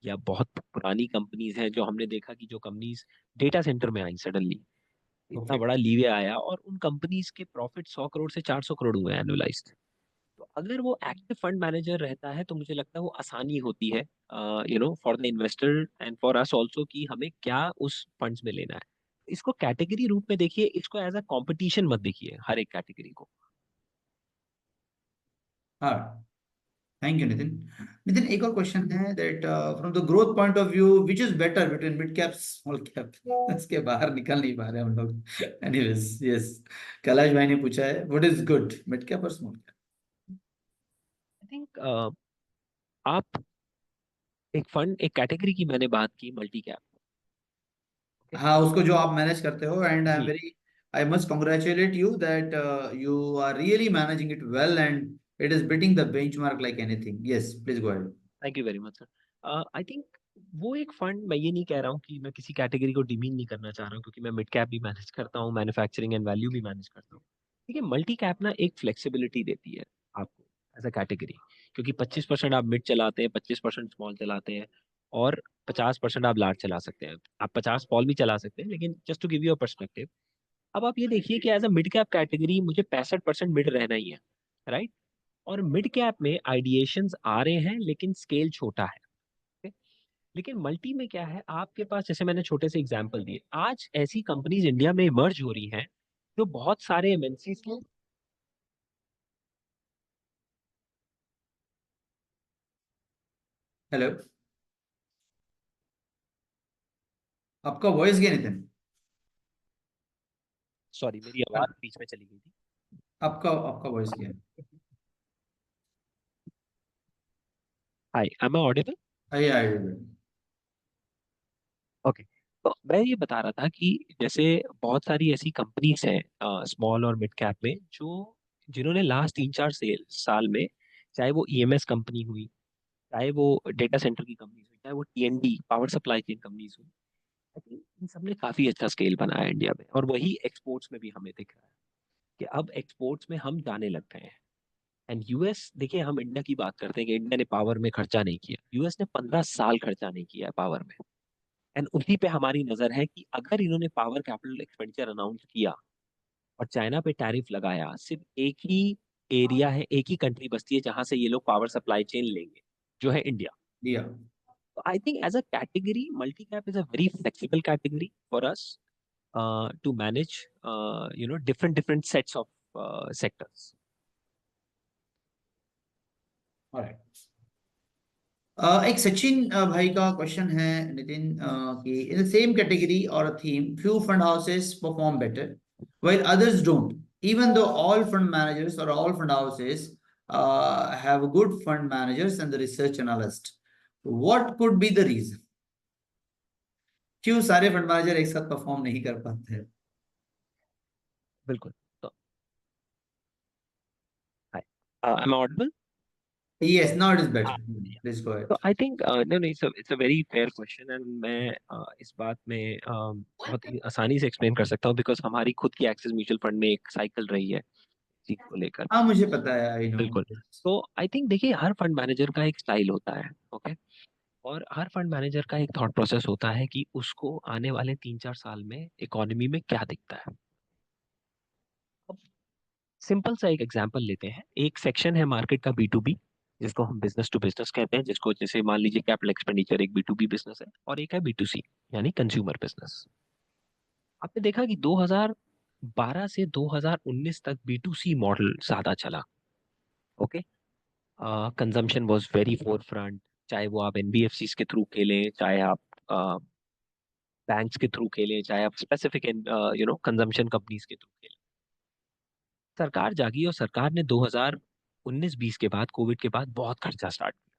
या बहुत पुरानी कंपनीज हैं, जो हमने देखा कि जो कंपनीज डेटा सेंटर में आई सडनली इतना ओके. बड़ा लीवे आया और उन कंपनीज के प्रॉफिट 100 करोड़ से 400 करोड़ हुए एनुअलाइज्ड. तो अगर वो एक्टिव फंड मैनेजर रहता है तो मुझे लगता है वो आसानी होती है for the investor and for us also कि हमें क्या उस फंड्स में लेना है. इसको कैटेगरी रूप में देखिए, इसको एज अ कंपटीशन मत देखिए हर एक कैटेगरी को. हाँ. Thank you Nitin. नितिन, एक और क्वेश्चन है that from the growth point of view which is better between mid cap small cap. इसके बाहर निकल नहीं पा रहे हम लोग. Anyways, yes. कैलाश भाई ने पूछा है what is good, mid cap और स्मॉल कैप. आई थिंक आप एक कैटेगरी की मैंने बात की मल्टी कैप. ओके. हाँ, उसको जो आप मैनेज करते हो, एंड आई एम जी. Very, I must congratulate you that you are really managing it well, and it is beating the benchmark like anything. Yes, please go ahead. Thank you very much sir. I think वो एक fund, मैं ये नहीं कह रहा हूँ कि मैं किसी कैटेगरी को डिमीन नहीं करना चाह रहा हूँ, क्योंकि मैं मिड कैप भी मैनेज करता हूँ, मैन्युफैक्चरिंग एंड वैल्यू भी मैनेज करता हूँ. ठीक है, मल्टी कैप ना एक फ्लेक्सिबिलिटी देती है आपको एज अ कैटेगरी, क्योंकि 25% आप मिड चलाते हैं, 25% स्मॉल चलाते हैं, और 50% आप लार्ज चला सकते हैं. आप 50 स्मॉल भी चला सकते हैं, लेकिन just to give you a perspective, अब आप ये देखिए कि as a mid cap category मुझे 65% मिड रहना ही है, राइट. और मिड कैप में आइडिएशंस आ रहे हैं लेकिन स्केल छोटा है. okay? लेकिन मल्टी में क्या है, आपके पास जैसे मैंने छोटे से एग्जांपल दिए, आज ऐसी कंपनीज इंडिया में इमर्ज हो रही हैं जो बहुत सारे एमएनसीज के. हेलो. आपका वॉइस गया नितिन. सॉरी मेरी आवाज बीच में चली गई थी. आपका आपका वॉइस गया. हाय, एम आई ऑडिबल? आइए आइए. ओके. तो मैं ये बता रहा था कि जैसे बहुत सारी ऐसी कंपनीज हैं स्मॉल और मिड कैप में जो जिन्होंने लास्ट 3-4 साल में, चाहे वो ईएमएस कंपनी हुई, चाहे वो डेटा सेंटर की कंपनीज हुई, चाहे वो टीएनडी पावर सप्लाई चेन कंपनीज हुई, आई थिंक इन सब ने काफी अच्छा स्केल बनाया है इंडिया में, और वही एक्सपोर्ट्स में भी हमें दिख रहा है कि अब एक्सपोर्ट्स में हम जाने लग गए हैं. एंड यूएस, देखिए हम इंडिया की बात करते हैं कि इंडिया ने पावर में खर्चा नहीं किया, यूएस ने 15 साल खर्चा नहीं किया है पावर में. एंड उसी पे हमारी नजर है कि अगर इन्होंने पावर कैपिटल एक्सपेंडिचर अनाउंस किया और चाइना पे टैरिफ लगाया, सिर्फ एक ही एरिया है, एक ही कंट्री बचती है जहां से ये लोग पावर सप्लाई चेन लेंगे, जो है India. Yeah. I think as a category, multi-cap is a very flexible category for us to manage, different sets of sectors. All right. एक सचिन भाई का क्वेश्चन है नितिन कि इन द सेम कैटेगरी और theme few fund houses perform better while others don't even though all fund managers और all fund houses have good fund managers and the research analyst what could be the reason क्यों सारे fund manager एक साथ perform नहीं कर पाते हैं बिल्कुल. तो hi. Am I audible? yes now it is better please go ahead So I think no, it's a very fair question and मैं इस बात में बहुत ही आसानी से एक्सप्लेन कर सकता हूँ बिकॉज हमारी खुद की एक्सिस म्यूचुअल फंड में एक साइकिल रही है चीज को लेकर. हाँ मुझे पता है आई नो बिल्कुल. तो आई थिंक देखिए हर फंड मैनेजर का एक स्टाइल होता है. ओके. और हर फंड मैनेजर का एक थॉट प्रोसेस होता है कि उसको आने वाले 3-4 साल में इकोनॉमी में क्या दिखता है. अब सिंपल सा एक एग्जांपल लेते हैं. एक सेक्शन है मार्केट का B2B जिसको हम बिजनेस टू बिजनेस कहते हैं, जिसको जैसे मान लीजिए कैपिटल एक्सपेंडिचर एक B2B बिजनेस है, और एक है B2C यानी कंज्यूमर बिजनेस. आपने देखा कि 2012 से 2019 तक B2C मॉडल ज्यादा चला. Okay. Consumption was very four front, चाहे वो आप NBFCs के थ्रू खेलें, चाहे आप बैंक्स के थ्रू खेलें, चाहे आप स्पेसिफिक कंजम्पशन कंपनीज के थ्रू खेलें. सरकार जागी और सरकार ने 2019-20 के बाद, कोविड के बाद बहुत खर्चा स्टार्ट किया.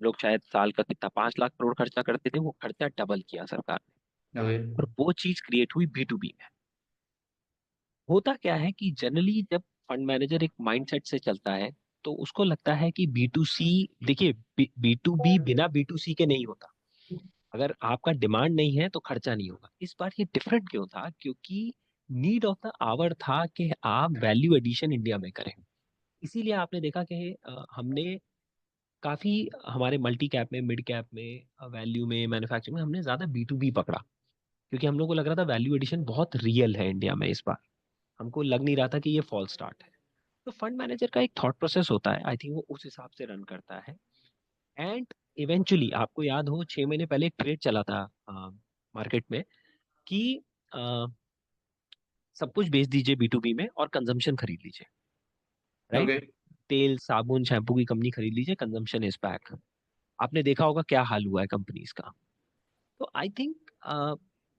लोग शायद साल का कितना 5 लाख करोड़ खर्चा करते थे, वो खर्चा डबल किया सरकार ने. okay. और वो चीज क्रिएट हुई B2B में. होता क्या है कि जनरली जब फंड मैनेजर एक माइंडसेट से चलता है तो उसको लगता है कि B2C, देखिए B2B बिना B2C के नहीं होता. अगर आपका डिमांड नहीं है तो खर्चा नहीं होगा. इस बार ये डिफरेंट क्यों था? क्योंकि नीड ऑफ द आवर था कि आप वैल्यू एडिशन इंडिया में करें. इसीलिए आपने देखा कि हमने काफी हमारे मल्टी कैप में, मिड कैप में, वैल्यू में, मैन्युफैक्चरिंग में हमने ज्यादा B2B पकड़ा. क्योंकि हम लोग को लग रहा था वैल्यू एडिशन बहुत रियल है इंडिया में इस बार. हमको लग नहीं रहा था कि ये फॉल स्टार्ट है. तो फंड मैनेजर का एक थॉट प्रोसेस होता है, आई थिंक वो उस हिसाब से रन करता है. एंड इवेंचुअली आपको याद हो 6 महीने पहले एक ट्रेड चला था मार्केट में कि अ, सब कुछ बेच दीजिए B2B में और कंजम्पशन खरीद लीजिए. राइट. Okay. तेल, साबुन, शैम्पू की कंपनी खरीद लीजिए, कंजम्पशन इज बैक. आपने देखा होगा क्या हाल हुआ है कंपनीज का. तो आई थिंक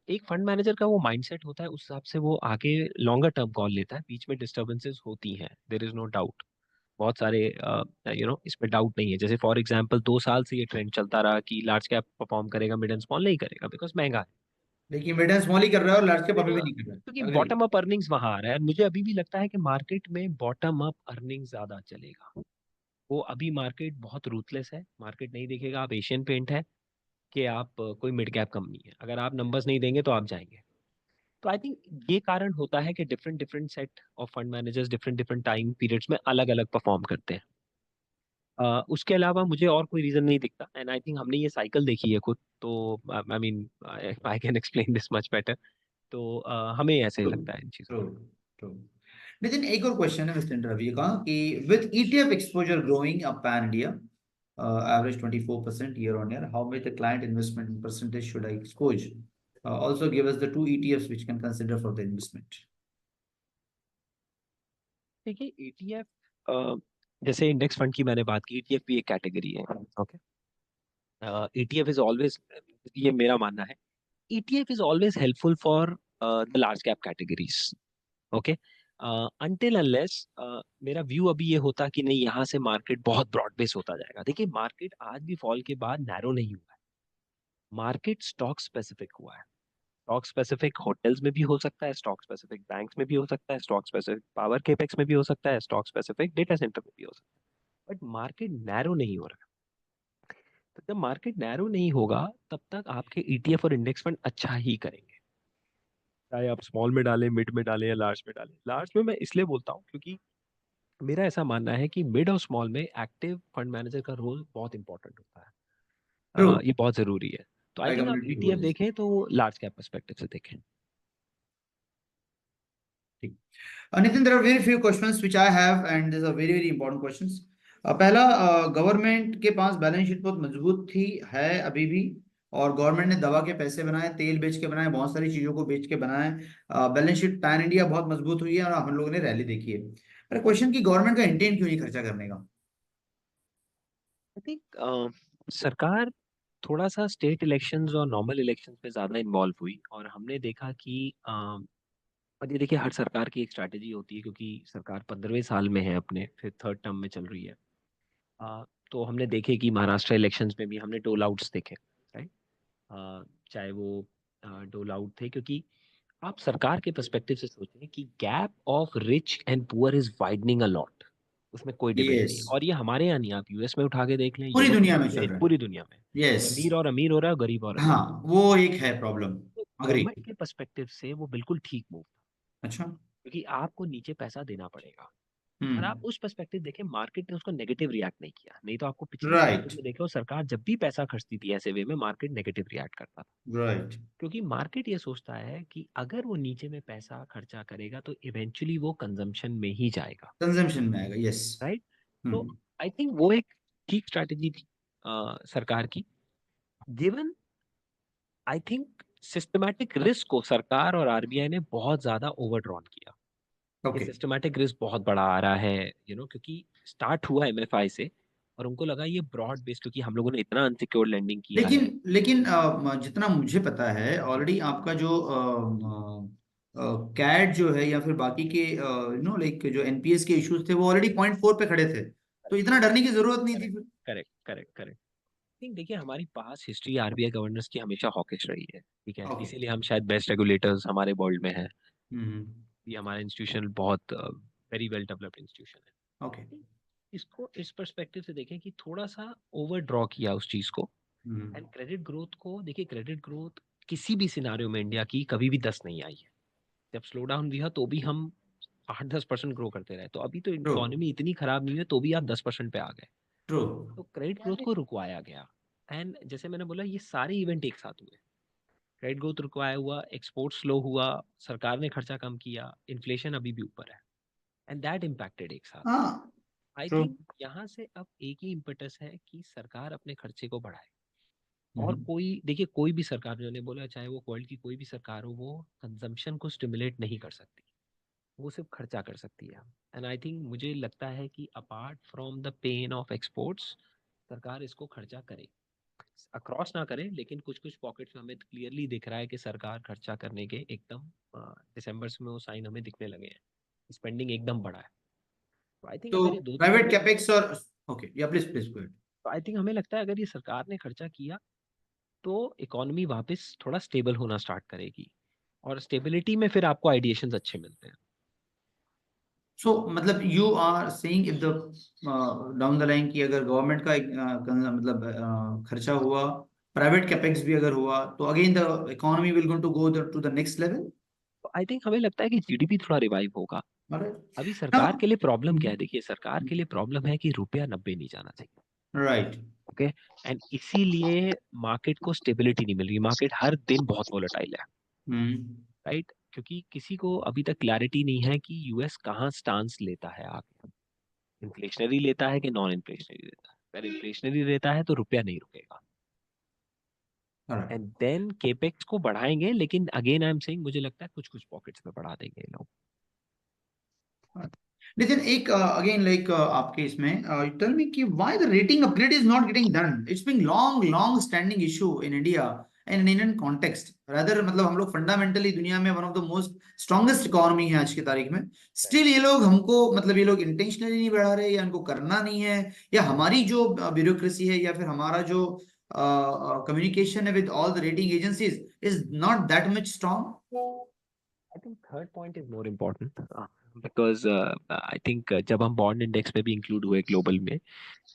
एक फंड मैनेजर का वो माइंडसेट होता है, उस हिसाब से वो आगे लॉन्गर टर्म कॉल लेता है. बीच में डिस्टर्बेंसेस होती हैं, देयर इज नो डाउट. बहुत सारे इसमें डाउट नहीं है. जैसे फॉर एग्जांपल 2 साल से ये ट्रेंड चलता रहा कि लार्ज कैप परफॉर्म करेगा, मिड एंड स्मॉल नहीं करेगा बिकॉज महंगा है. लेकिन मिड एंड स्मॉल ही कर रहा है और लार्ज कैप अभी भी नहीं कर क्योंकि रहा है अग्री बॉटम अप अर्निंग्स वहां आ रहा है. मुझे अभी भी लगता है कि मार्केट में बॉटम अप अर्निंग ज्यादा चलेगा. वो अभी मार्केट बहुत रूथलेस है. मार्केट नहीं देखेगा आप एशियन पेंट है कि आप कोई मिड कैप कंपनी है. अगर आप नंबर्स नहीं देंगे तो आप जाएंगे. तो आई थिंक ये कारण होता है कि different different set of fund managers different different time periods में अलग अलग परफॉर्म करते हैं. उसके अलावा मुझे और कोई रीजन नहीं दिखता. एंड आई थिंक हमने ये साइकिल देखी है खुद, तो I mean I can explain this much better. तो हमें ऐसे ट्रू लगता है इन चीजों. ट्रू ट्रू नितिन एक और क्वेश्चन है मिस्टर रवि का कि with ETF exposure growing up pan India average 24% year on year how much the client investment in percentage should I expose also give us the 2 ETFs which can consider for the investment देखिए ETF, जैसे index fund की मैंने बात की, ETF भी एक category है. Okay. ETF is always, ये मेरा मानना है, ETF is always helpful for the large cap categories. Okay. Until unless मेरा व्यू अभी ये होता कि नहीं, यहाँ से मार्केट बहुत ब्रॉड बेस होता जाएगा. देखिए मार्केट आज भी फॉल के बाद नैरो नहीं हुआ है. मार्केट स्टॉक स्पेसिफिक हुआ है. स्टॉक स्पेसिफिक होटल्स में भी हो सकता है, स्टॉक स्पेसिफिक बैंक्स में भी हो सकता है, स्टॉक स्पेसिफिक पावर केपेक्स में भी हो सकता है, स्टॉक स्पेसिफिक डेटा सेंटर में भी हो सकता है. बट मार्केट नैरो नहीं हो रहा. तो जब मार्केट नैरो नहीं होगा तब तक आपके ETF और इंडेक्स फंड अच्छा ही करेंगे, चाहे आप स्मॉल में डालें, मिड में डालें या लार्ज में डालें. लार्ज में मैं इसलिए बोलता हूँ क्योंकि मेरा ऐसा मानना है कि मिड और स्मॉल में एक्टिव फंड मैनेजर का रोल बहुत इंपॉर्टेंट होता है. true ये बहुत जरूरी है. तो आई I थिंक आप completely agree ETF with this देखें तो लार्ज कैप पर्सपेक्टिव से देखें. Nitin, there are very few questions which I have, and these are very, very important questions. पहला, गवर्नमेंट के पास बैलेंस शीट बहुत मजबूत थी, है अभी भी। और गवर्नमेंट ने दवा के पैसे बनाए, तेल बेच के बनाए, बहुत सारी चीजों को बेच के बनाए। बैलेंस शीट पैन इंडिया बहुत मजबूत हुई है और हम लोगों ने रैली देखी है। पर क्वेश्चन की गवर्नमेंट का इंटेंट क्यों नहीं खर्चा करने का? आई थिंक सरकार थोड़ा सा स्टेट इलेक्शंस और नॉर्मल इलेक्शंस में ज्यादा इन्वॉल्व हुई, और हमने देखा कि और ये देखिए, हर सरकार की एक स्ट्रैटेजी होती है, क्योंकि सरकार 15वें साल में है, अपने फिर थर्ड टर्म में चल रही है। तो हमने देखे कि महाराष्ट्र इलेक्शंस में भी हमने डोल आउट्स देखे, राइट। चाहे वो डोल आउट थे, क्योंकि आप सरकार के पर्सपेक्टिव से सोचें कि gap of rich and poor is widening a lot, उसमें कोई डिबेट यस, नहीं है। और ये हमारे यहाँ नहीं, आप यूएस में उठा के देख लें, पूरी यूरोप में दुनिया उठा में के चल देख, रहा है। पूरी दुनिया में यस। अमीर और अमीर हो रहा है, गरीब और गरीब। हाँ, वो एक है प्रॉब्लम। तो अग्री। गवर्नमेंट के पर्सपेक्टिव से वो बिल्कुल ठीक मूव था, अच्छा। क्योंकि आपको नीचे पैसा देना पड़ेगा। और आप हम्म। उस पर्सपेक्टिव देखें, मार्केट ने उसको नेगेटिव रिएक्ट नहीं किया। नहीं तो आपको पिछले साइकिल राइट। में देखो, सरकार जब भी पैसा खर्चती थी ऐसे वे में, मार्केट नेगेटिव रिएक्ट करता था। राइट। क्योंकि मार्केट ये सोचता है कि अगर वो नीचे में पैसा खर्चा करेगा तो इवेंचुअली वो कंजम्पशन में ही जाएगा, कंजम्पशन में आएगा, यस। राइट। तो हम्म। आई थिंक वो एक ठीक स्ट्रैटेजी थी सरकार की, given I think systematic risk को सरकार और आरबीआई ने बहुत ज्यादा ओवरड्रॉन किया। ये ओके। सिस्टमैटिक रिस्क बहुत बड़ा आ रहा है, क्योंकि स्टार्ट हुआ एमएफआई से, और उनको लगा ये ब्रॉड बेस्ड, क्योंकि हम लोगों ने इतना अनसिक्योर्ड लेंडिंग किया है। लेकिन लेकिन जितना मुझे पता है, ऑलरेडी आपका जो कैट जो है या फिर बाकी के लाइक जो एनपीएस के इश्यूज थे, वो ऑलरेडी 0.4 पे खड़े थे, तो इतना डरने की जरूरत नहीं थी करेक्ट, फिर। Correct, correct, correct. थिंक देखिए, हमारी पास हिस्ट्री आरबीआई गवर्नर्स की हमेशा हॉकिश रही है, ठीक है, ओके। इसीलिए हम शायद बेस्ट रेगुलेटर्स हमारे वर्ल्ड में हैं। हम्म। ये हमारा इंस्टीट्यूशन बहुत very well developed institution okay. है। इसको इस पर्सपेक्टिव से देखें कि थोड़ा सा ओवर ड्रॉ किया उस चीज को। हम्म। एंड क्रेडिट ग्रोथ को देखिए, क्रेडिट ग्रोथ किसी भी सिनारियो में इंडिया की कभी भी 10 नहीं आई है। जब स्लो डाउन भी है तो भी हम 8-10% ग्रो करते रहे। तो अभी तो ट्रू। इकोनॉमी इतनी खराब नहीं है तो भी आप 10% पे आ गए। ट्रू। तो क्रेडिट ग्रोथ को रुकवाया गया। एंड जैसे मैंने बोला, ये सारे इवेंट एक साथ हुए। क्रेडिट ग्रोथ रुकवाया हुआ, एक्सपोर्ट स्लो हुआ, सरकार ने खर्चा कम किया, इन्फ्लेशन अभी भी ऊपर है, एंड दैट इम्पैक्टेड एक साथ। हाँ। आई ट्रू। थिंक यहाँ से अब एक ही इम्पेटस है कि सरकार अपने खर्चे को बढ़ाए। और कोई देखिए, कोई भी सरकार, जो ने बोला, चाहे वो वर्ल्ड की कोई भी सरकार हो, वो कंजम्पशन को स्टिमुलेट नहीं कर सकती, वो सिर्फ खर्चा कर सकती है। एंड आई थिंक मुझे लगता है कि apart from the pain of exports, सरकार इसको खर्चा करे, अक्रॉस ना करे, लेकिन कुछ कुछ पॉकेट्स में हमें क्लियरली दिख रहा है कि सरकार खर्चा करने के एकदम दिसंबर में वो साइन हमें दिखने लगे हैं, स्पेंडिंग एकदम बढ़ा है। तो आई थिंक तो अगर ये 2-3 प्राइवेट महीने में, कैपेक्स और ओके, या प्लीज प्लीज गो। तो आई थिंक हमें लगता है अगर ये सरकार ने खर्चा किया तो इकोनॉमी वापस थोड़ा स्टेबल होना स्टार्ट करेगी, और स्टेबिलिटी में फिर आपको आइडिएशंस अच्छे मिलते हैं। सो मतलब you are saying if the down the line की अगर गवर्नमेंट का मतलब खर्चा हुआ, प्राइवेट कैपेक्स भी अगर हुआ, तो again the economy will going to go to the next level. तो आई थिंक हमें लगता है कि जीडीपी थोड़ा रिवाइव होगा। ऑलराइट। अभी सरकार नाउ। के लिए प्रॉब्लम क्या है? देखिए, सरकार के लिए प्रॉब्लम है कि रुपया 90 नहीं जाना चाहिए। राइट। ओके। एंड इसीलिए मार्केट को स्टेबिलिटी नहीं मिल रही, मार्केट हर दिन बहुत वोलेटाइल है, हम्म। राइट। क्योंकि किसी को अभी तक क्लैरिटी नहीं है कि यूएस कहाँ स्टांस लेता है आगे, इन्फ्लेशनरी लेता है कि नॉन इन्फ्लेशनरी लेता है। अगर इन्फ्लेशनरी लेता है तो रुपया नहीं रुकेगा, ऑलराइट। एंड देन केपेक्स को बढ़ाएंगे, लेकिन अगेन आई एम सेइंग, मुझे लगता है कुछ कुछ पॉकेट्स में बढ़ा देंगे ये लोग। लेकिन एक अगेन लाइक आपके इसमें टेल मी कि why the rating upgrade is not getting done? It's been long long standing issue in India and in Indian context rather. मतलब हम लोग फंडामेंटली दुनिया में one of the most strongest economy है आज की तारीख में। Correct. स्टिल ये लोग हमको, मतलब ये लोग इंटेंशनली नहीं बढ़ा रहे, या इनको करना नहीं है, या हमारी जो ब्यूरोक्रेसी है, या फिर हमारा जो कम्युनिकेशन है with all the rating agencies is not that much strong. I think third point is more important because I think जब हम बॉन्ड इंडेक्स में भी इंक्लूड हुए ग्लोबल में,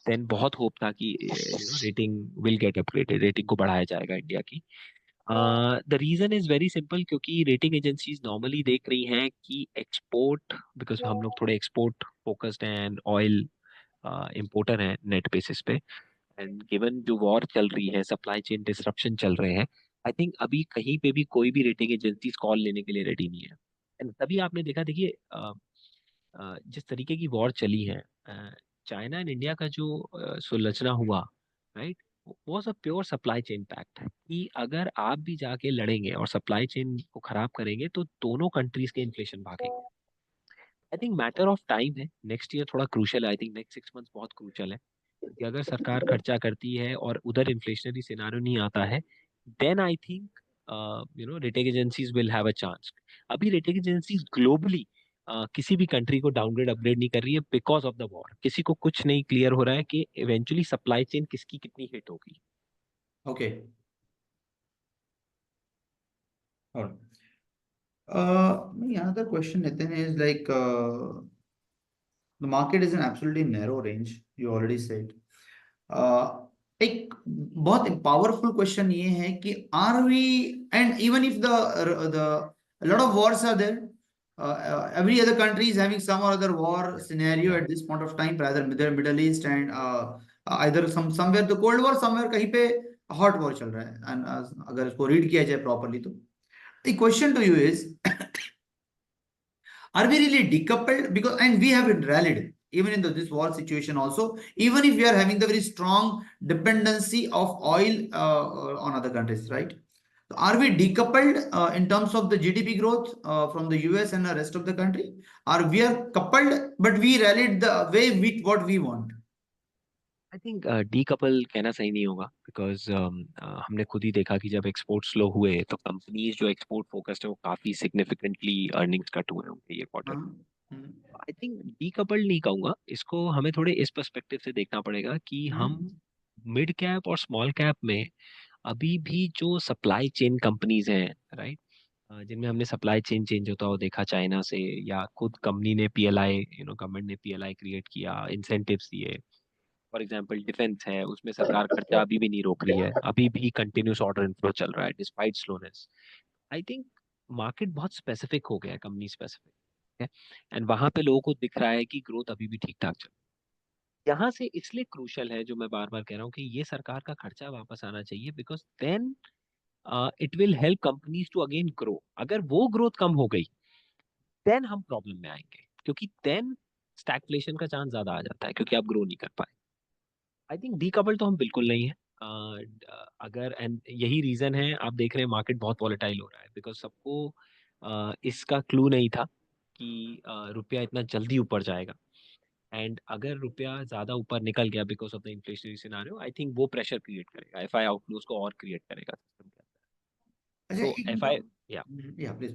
देन बहुत होप था कि rating will get upgraded, rating को बढ़ाया जाएगा इंडिया की। The reason is very simple, क्योंकि रेटिंग एजेंसीज नॉर्मली देख रही हैं कि एक्सपोर्ट, बिकॉज हम लोग थोड़े एक्सपोर्ट फोकस्ड हैं एंड ऑयल इम्पोर्टर हैं नेट बेसिस पे, एंड गिवन जो वॉर चल रही है, सप्लाई चेन डिसरप्शन चल रहे हैं, आई थिंक अभी कहीं पे भी कोई भी रेटिंग एजेंसीज कॉल लेने के लिए रेडी नहीं है। एंड तभी आपने देखा, देखिए जिस तरीके की वॉर चली है, चाइना एंड इंडिया का जो सुलझना हुआ, right, was a pure supply chain pact है कि अगर आप भी जाके लड़ेंगे और सप्लाई चेन को खराब करेंगे तो दोनों कंट्रीज के इन्फ्लेशन भागेंगे। I think matter of time है, नेक्स्ट ईयर थोड़ा क्रूशियल है, आई थिंक नेक्स्ट 6 मंथ्स बहुत क्रूशियल है कि अगर सरकार खर्चा करती है और उधर इन्फ्लेशनरी सिनारियो नहीं आता है, then I think rating agencies will have a chance. अभी रेटिंग एजेंसीज ग्लोबली किसी भी कंट्री को डाउनग्रेड अपग्रेड नहीं कर रही है बिकॉज ऑफ द वॉर। किसी को कुछ नहीं क्लियर हो रहा है कि इवेंचुअली सप्लाई चेन किसकी कितनी हिट होगी। Okay. Another question, Nitin, is like the market is an absolutely narrow range. You already said. एक बहुत पावरफुल क्वेश्चन ये है कि are we and even if the lot of wars are there, every other country is having some or other war scenario at this point of time, rather Middle East and either somewhere the Cold War, somewhere कहीं पे hot war चल रहा है, and अगर इसको read किया जाए properly तो the question to you is are we really decoupled? Because and we have been rallied even in this war situation also, even if we are having the very strong dependency of oil on other countries, right? So are we decoupled in terms of the GDP growth from the US and the rest of the country? Or we are coupled, but we rallied the way with what we want? I think decouple कहना सही नहीं होगा because हमने खुद ही देखा कि जब export slow हुए तो कंपनीज जो एक्सपोर्ट फोकस्ड है वो काफी सिग्निफिकेंटली अर्निंग्स कट हुए होंगे ये क्वार्टर। आई थिंक डीकपल्ड नहीं कहूंगा इसको, हमें थोड़े इस पर्सपेक्टिव से देखना पड़ेगा कि हम मिड कैप और स्मॉल कैप में अभी भी जो सप्लाई चेन कंपनीज हैं, राइट, जिनमें हमने सप्लाई चेन चेंज होता हुआ देखा चाइना से, या खुद कंपनी ने पीएलआई, गवर्नमेंट ने पीएलआई क्रिएट किया, इंसेंटिव्स दिए। फॉर एग्जांपल डिफेंस है, उसमें सरकार खर्चा अभी भी नहीं रोक रही है, अभी भी कंटिन्यूस ऑर्डर इनफ्लो चल रहा है despite slowness. I think market बहुत स्पेसिफिक हो गया है, कंपनी स्पेसिफिक है, एंड वहां पे लोगों को दिख रहा है कि ग्रोथ अभी भी ठीक ठाक चल रही है। यहाँ से इसलिए क्रूशल है, जो मैं बार बार कह रहा हूँ, कि ये सरकार का खर्चा वापस आना चाहिए because then it will help companies to again grow. अगर वो ग्रोथ कम हो गई देन हम प्रॉब्लम में आएंगे, क्योंकि देन स्टैगफ्लेशन का चांस ज्यादा आ जाता है क्योंकि आप ग्रो नहीं कर पाए। आई थिंक डीकपल तो हम बिल्कुल नहीं है। अगर एंड यही रीजन है, आप देख रहे हैं मार्केट बहुत वॉलेटाइल हो रहा है बिकॉज सबको इसका क्लू नहीं था कि रुपया इतना जल्दी ऊपर जाएगा। एंड अगर रुपया ज्यादा ऊपर निकल गया because of the inflationary scenario, I think वो प्रेशर क्रिएट करेगा, एफआई आउटफ्लोज को और क्रिएट करेगा सिस्टम के अंदर। अच्छा, तो एक एफआई, मतलब या प्लीज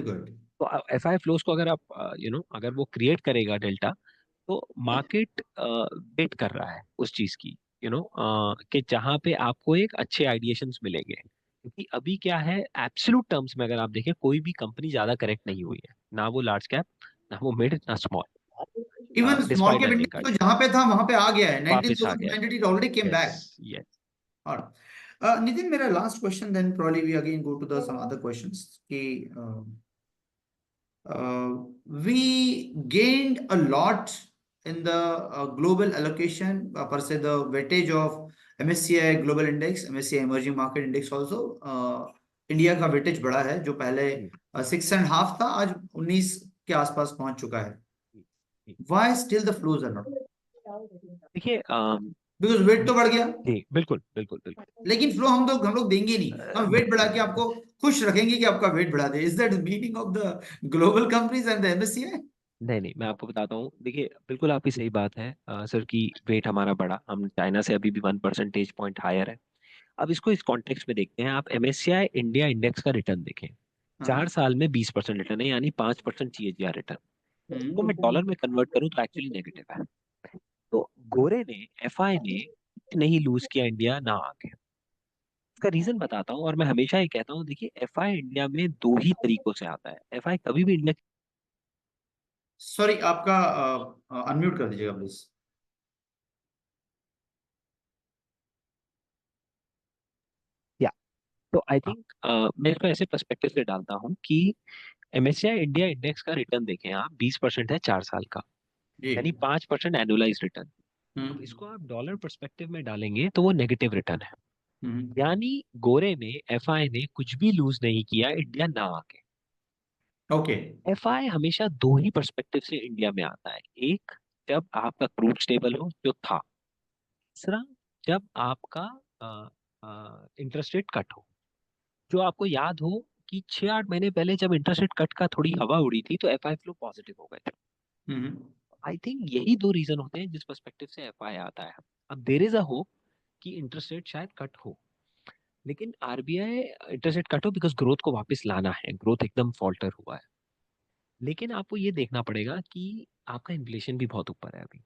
गो अहेड। तो एफआई फ्लोज को अगर आप अगर वो क्रिएट करेगा डेल्टा, तो मार्केट वेट कर रहा है उस चीज की, कि जहां पे आपको एक अच्छे आइडिएशंस मिलेंगे। क्योंकि अभी क्या है, एब्सोल्यूट टर्म्स में अगर आप देखें कोई भी कंपनी ज्यादा करेक्ट नहीं हुई है, ना वो लार्ज कैप, ना वो मिड, ना small, even small despite cap earning index तो कार्ड जहां पे था वहां पे आ गया है, वापस आ गया 19,900 it already came है। Yes, back. Yes. All right. Nitin, मेरा last question, then probably we again go to the some other questions कि we gained a lot in the global allocation, per se the weightage of MSCI Global Index, MSCI Emerging Market Index also. India का weightage बढ़ा है, जो पहले 6.5 था, आज 19 के आसपास पहुंच चुका है। Why still the flows are not? देखिए Because वेट तो बढ़ गया, जी, बिल्कुल बिल्कुल बिल्कुल। लेकिन फ्लो हम लोग देंगे नहीं, हम वेट बढ़ा के आपको खुश रखेंगे कि आपका वेट बढ़ा दे। Is that meaning of the global companies and the MSCI? नहीं नहीं, मैं आपको बताता हूँ, देखिए बिल्कुल आपकी सही बात है सर, की वेट हमारा बढ़ा, हम चाइना से अभी भी 1 परसेंटेज पॉइंट हायर है। अब इसको इस कॉन्टेक्स्ट में देखते हैं, आप एमएससीआई इंडिया इंडेक्स का रिटर्न देखें, 4 साल में 20% रिटर्न है, यानी 5% CAGR रिटर्न। तो मैं डॉलर में कन्वर्ट करूँ तो एक्चुअली नेगेटिव है। तो गोरे ने, एफआई ने नहीं लूज किया इंडिया ना आके। इसका रीजन बताता हूँ, और मैं हमेशा ये कहता हूँ, देखिए एफआई इंडिया में दो ही तरीकों से आता है। एफआई कभी भी इंडिया, सॉरी, आपका अनम्यूट कर दीजिएगा प्लीज। या तो आई थिंक मैं इसको ऐसे पर्सपेक्टिव से डालता हूँ कि एमएससीआई इंडिया इंडेक्स का रिटर्न देखें आप, 20% है 4 साल का, जी। यानी 5% एनुअलाइज रिटर्न। अब हम्म इसको आप डॉलर पर्सपेक्टिव में डालेंगे तो वो नेगेटिव रिटर्न है। हम्म यानी गोरे ने, एफआई ने कुछ भी लूज नहीं किया इंडिया ना आके। ओके। एफआई हमेशा दो ही पर्सपेक्टिव से इंडिया में आता है, एक जब आपका क्रूड स्टेबल हो, जो था। तीसरा, जब आपका इंटरेस्ट रेट कट हो। जो आपको याद हो कि 6-8 महीने पहले जब इंटरेस्ट रेट कट का थोड़ी हवा उड़ी थी, तो एफआई फ्लो पॉजिटिव हो गए थे। हम्म। आई थिंक यही दो रीजन होते हैं जिस पर्सपेक्टिव से एफआई आता है। अब देयर इज अ होप कि इंटरेस्ट रेट शायद कट हो, लेकिन आरबीआई इंटरेस्ट रेट कट हो बिकॉज ग्रोथ को वापस लाना है, ग्रोथ एकदम फॉल्टर हुआ है। लेकिन आपको ये देखना पड़ेगा कि आपका इन्फ्लेशन भी बहुत ऊपर है अभी।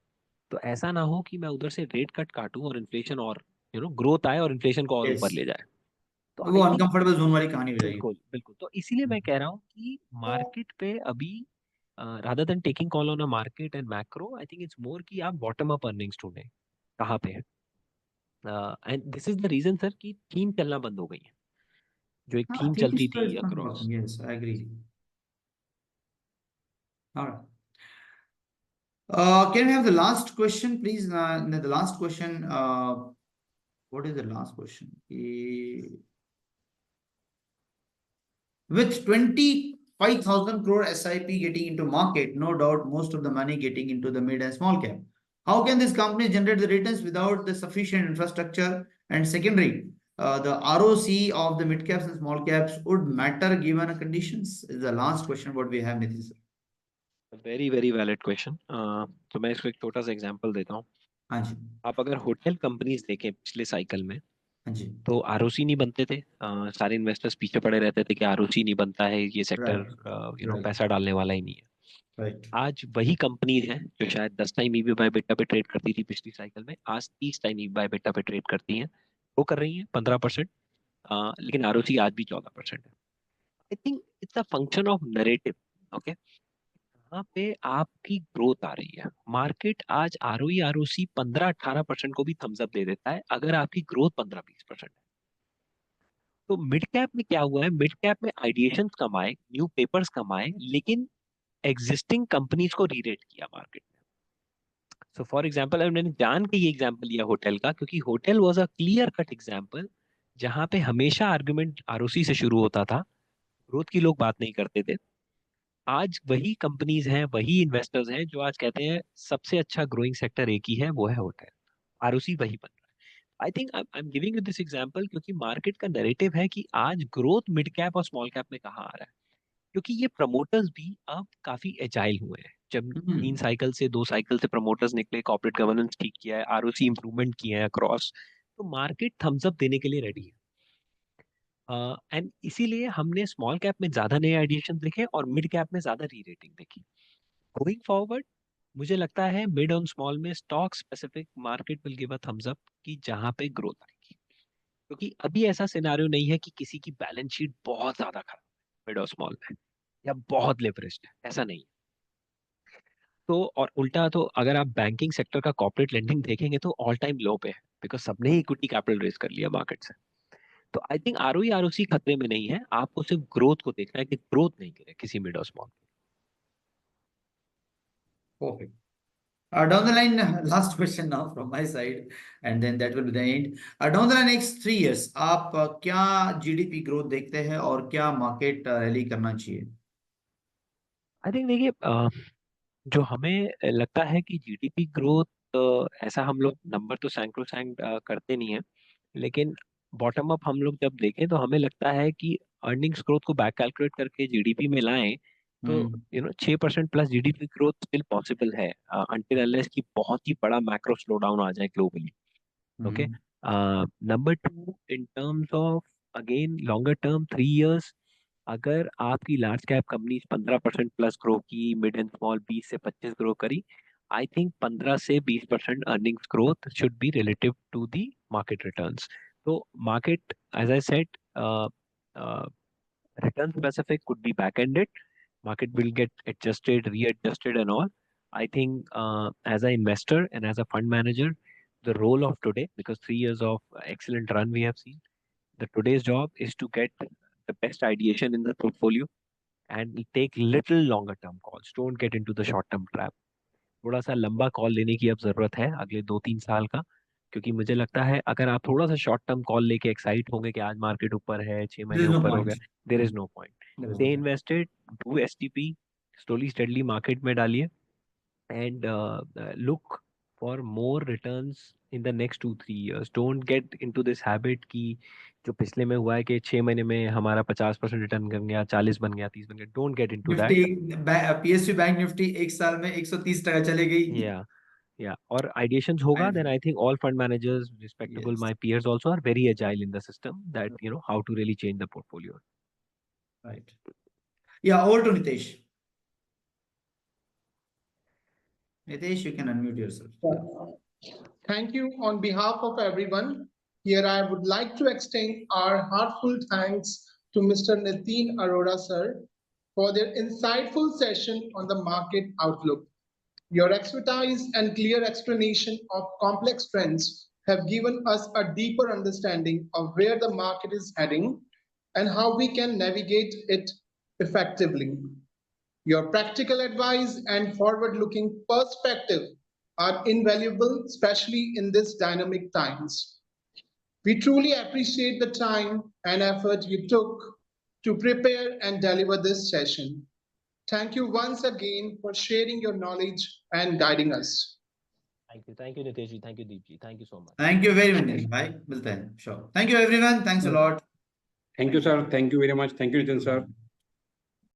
तो ऐसा ना हो कि मैं उधर से रेट कट काटूं और इन्फ्लेशन और ग्रोथ आए और इन्फ्लेशन को और यस, ऊपर ले जाए। तो वो आई थिंक अनकंफर्टेबल जोन वाली कहानी हो जाएगी। बिल्कुल बिल्कुल, तो इसीलिए मैं कह रहा हूँ कि मार्केट पे अभी rather than taking call on a market and macro, I think it's more कि आप बॉटम अप अर्निंग्स ढूंढें कहाँ पे है। And this is the reason sir कि थीम चलना बंद हो गई है, जो एक हाँ, थीम थिंक चलती इज थी it's not across. Working, yes I agree. Can we have the last question, please? The last question. What is the last question? With 25,000 crore SIP getting into market, no doubt most of the money getting into the mid and small cap. How can this company generate the returns without the sufficient infrastructure? And secondary, the ROC of the mid caps and small caps would matter given the conditions? Is the last question what we have, Nitin sir. Very very valid question. तो मैं इसको एक छोटा सा example देता हूँ। हाँ जी, आप अगर होटल कंपनीज देखें पिछले साइकिल में, हाँ जी, तो आरओसी नहीं बनते थे। सारे इन्वेस्टर्स पीछे पड़े रहते थे कि आरओसी नहीं बनता है, ये सेक्टर right, right, पैसा डालने वाला ही नहीं है। right. आज वही कंपनीज हैं जो शायद 10 टाइम ईवी बाय बेटा पे ट्रेड करती थी पिछली साइकिल में, आज 30 टाइम ईवी बाय बेटा पे ट्रेड करती हैं। वो कर रही हैं 15%, लेकिन आरओसी आज भी 14% है। I think it's a function of narrative. Okay, कहाँ पे आपकी ग्रोथ आ रही है। मार्केट आज आरओई आरओसी 15-18% को भी थम्स अप दे देता है अगर आपकी ग्रोथ 15-20% है। तो मिड कैप में क्या हुआ है, मिड कैप में आइडिएशंस कम आए, न्यू पेपर्स कम आए, लेकिन एग्जिस्टिंग कंपनीज को रीरेट किया मार्केट में। सो फॉर एग्जांपल, मैंने जान के ये एग्जांपल लिया होटल का, क्योंकि hotel was a clear cut example जहां पे हमेशा आर्गुमेंट आरओसी से शुरू होता था, ग्रोथ की लोग बात नहीं करते थे। आज वही कंपनीज हैं, वही इन्वेस्टर्स हैं जो आज कहते हैं सबसे अच्छा ग्रोइंग सेक्टर एक ही है, वो है होटल। आरओसी वही बन रहा है। I think I am giving you this example क्योंकि मार्केट का नैरेटिव है कि आज ग्रोथ मिड कैप और स्मॉल कैप में कहाँ आ रहा है, क्योंकि ये प्रमोटर्स भी अब काफी एजाइल हुए हैं। जब 3 साइकिल से 2 साइकिल से प्रमोटर्स निकले, कॉर्पोरेट गवर्नेंस ठीक किया है, आरओसी इंप्रूवमेंट किए हैं अक्रॉस, तो मार्केट थम्स अप देने के लिए रेडी है। एंड इसीलिए हमने स्मॉल कैप में ज्यादा नए आइडिएशन देखे और मिड कैप में ज्यादा री रेटिंग देखी। गोइंग फॉरवर्ड मुझे लगता है मिड और स्मॉल में stock specific market will give a thumbs up कि जहां पे ग्रोथ आएगी, क्योंकि अभी ऐसा सिनारियो नहीं है कि किसी की बैलेंस शीट बहुत ज्यादा खराब है मिड और स्मॉल में, या बहुत लेवरेज्ड है, ऐसा नहीं है। तो और उल्टा, तो अगर आप बैंकिंग सेक्टर का कॉर्पोरेट लेंडिंग देखेंगे तो ऑल टाइम लो पे है, बिकॉज सबने ही इक्विटी कैपिटल रेज कर लिया मार्केट से। तो आई थिंक आरओई आरओसी खतरे में नहीं है, आपको सिर्फ ग्रोथ को देखना है कि ग्रोथ नहीं गिरे किसी मिड और small. Perfect. Down the line, last question now from my side, and then that will be the end. Down the line, next 3 years, आप क्या जीडीपी ग्रोथ देखते हैं और क्या मार्केट रैली करना चाहिए? आई थिंक देखिए, जो हमें लगता है कि जीडीपी ग्रोथ, ऐसा हम लोग नंबर तो सैंक्रोसैंक्ट करते नहीं है, लेकिन बॉटम अप हम लोग जब देखें तो हमें लगता है कि अर्निंग्स ग्रोथ को बैक कैलकुलेट करके जीडीपी में लाएं तो 6% plus GDP growth still possible है, अनटिल अनलेस की बहुत ही बड़ा मैक्रो स्लो डाउन आ जाए globally. Okay, number 2, in terms of again longer term 3 years, अगर आपकी large cap company 15% plus grow की, मिड एंड स्मॉल 20 से 25 ग्रो करी, आई थिंक 15 से 20% earnings growth should be relative to the market returns. तो market, as I said, return specific could be back ended. Market will get adjusted, readjusted, and all. I think as an investor and as a fund manager, the role of today, because 3 years of excellent run we have seen, the today's job is to get the best ideation in the portfolio and take little longer term calls. Don't get into the short term trap. थोड़ा सा लंबा call लेने की अब जरूरत है अगले 2-3 साल का, क्योंकि मुझे लगता है अगर आप थोड़ा सा शॉर्ट टर्म कॉल लेके एक्साइट होंगे कि आज मार्केट ऊपर है, 6 महीने There is no ऊपर हो गया, point. There is no point. There is no stay point. Invested, do STP, slowly steadily market में डालिए, and look for more returns in the next 2-3 years. Don't get into this habit कि जो पिछले में हुआ है कि 6 महीने में हमारा 50% रिटर्न बन गया, 40 बन गया, 30 बन गया. Don't get into that. Nifty PSU bank Nifty एक साल में 130 टका चले गई. Yeah. और ideations होगा, then I think all fund managers, respectable, Yes. my peers also are very agile in the system that how to really change the portfolio. Right. Yeah, over to Nitesh. Nitesh, you can unmute yourself. Thank you on behalf of everyone. Here I would like to extend our heartfelt thanks to Mr. Nitin Arora sir for their insightful session on the market outlook. Your expertise and clear explanation of complex trends have given us a deeper understanding of where the market is heading and how we can navigate it effectively. Your practical advice and forward-looking perspective are invaluable, especially in these dynamic times. We truly appreciate the time and effort you took to prepare and deliver this session. Thank you once again for sharing your knowledge and guiding us. Thank you Nitesh ji, thank you Deep ji, thank you so much. Thank you very much, Nitesh bhai. मिलते हैं. Sure. Thank you everyone. Thanks a lot. Thank you, sir. Thank you very much. Thank you, Nitin, sir.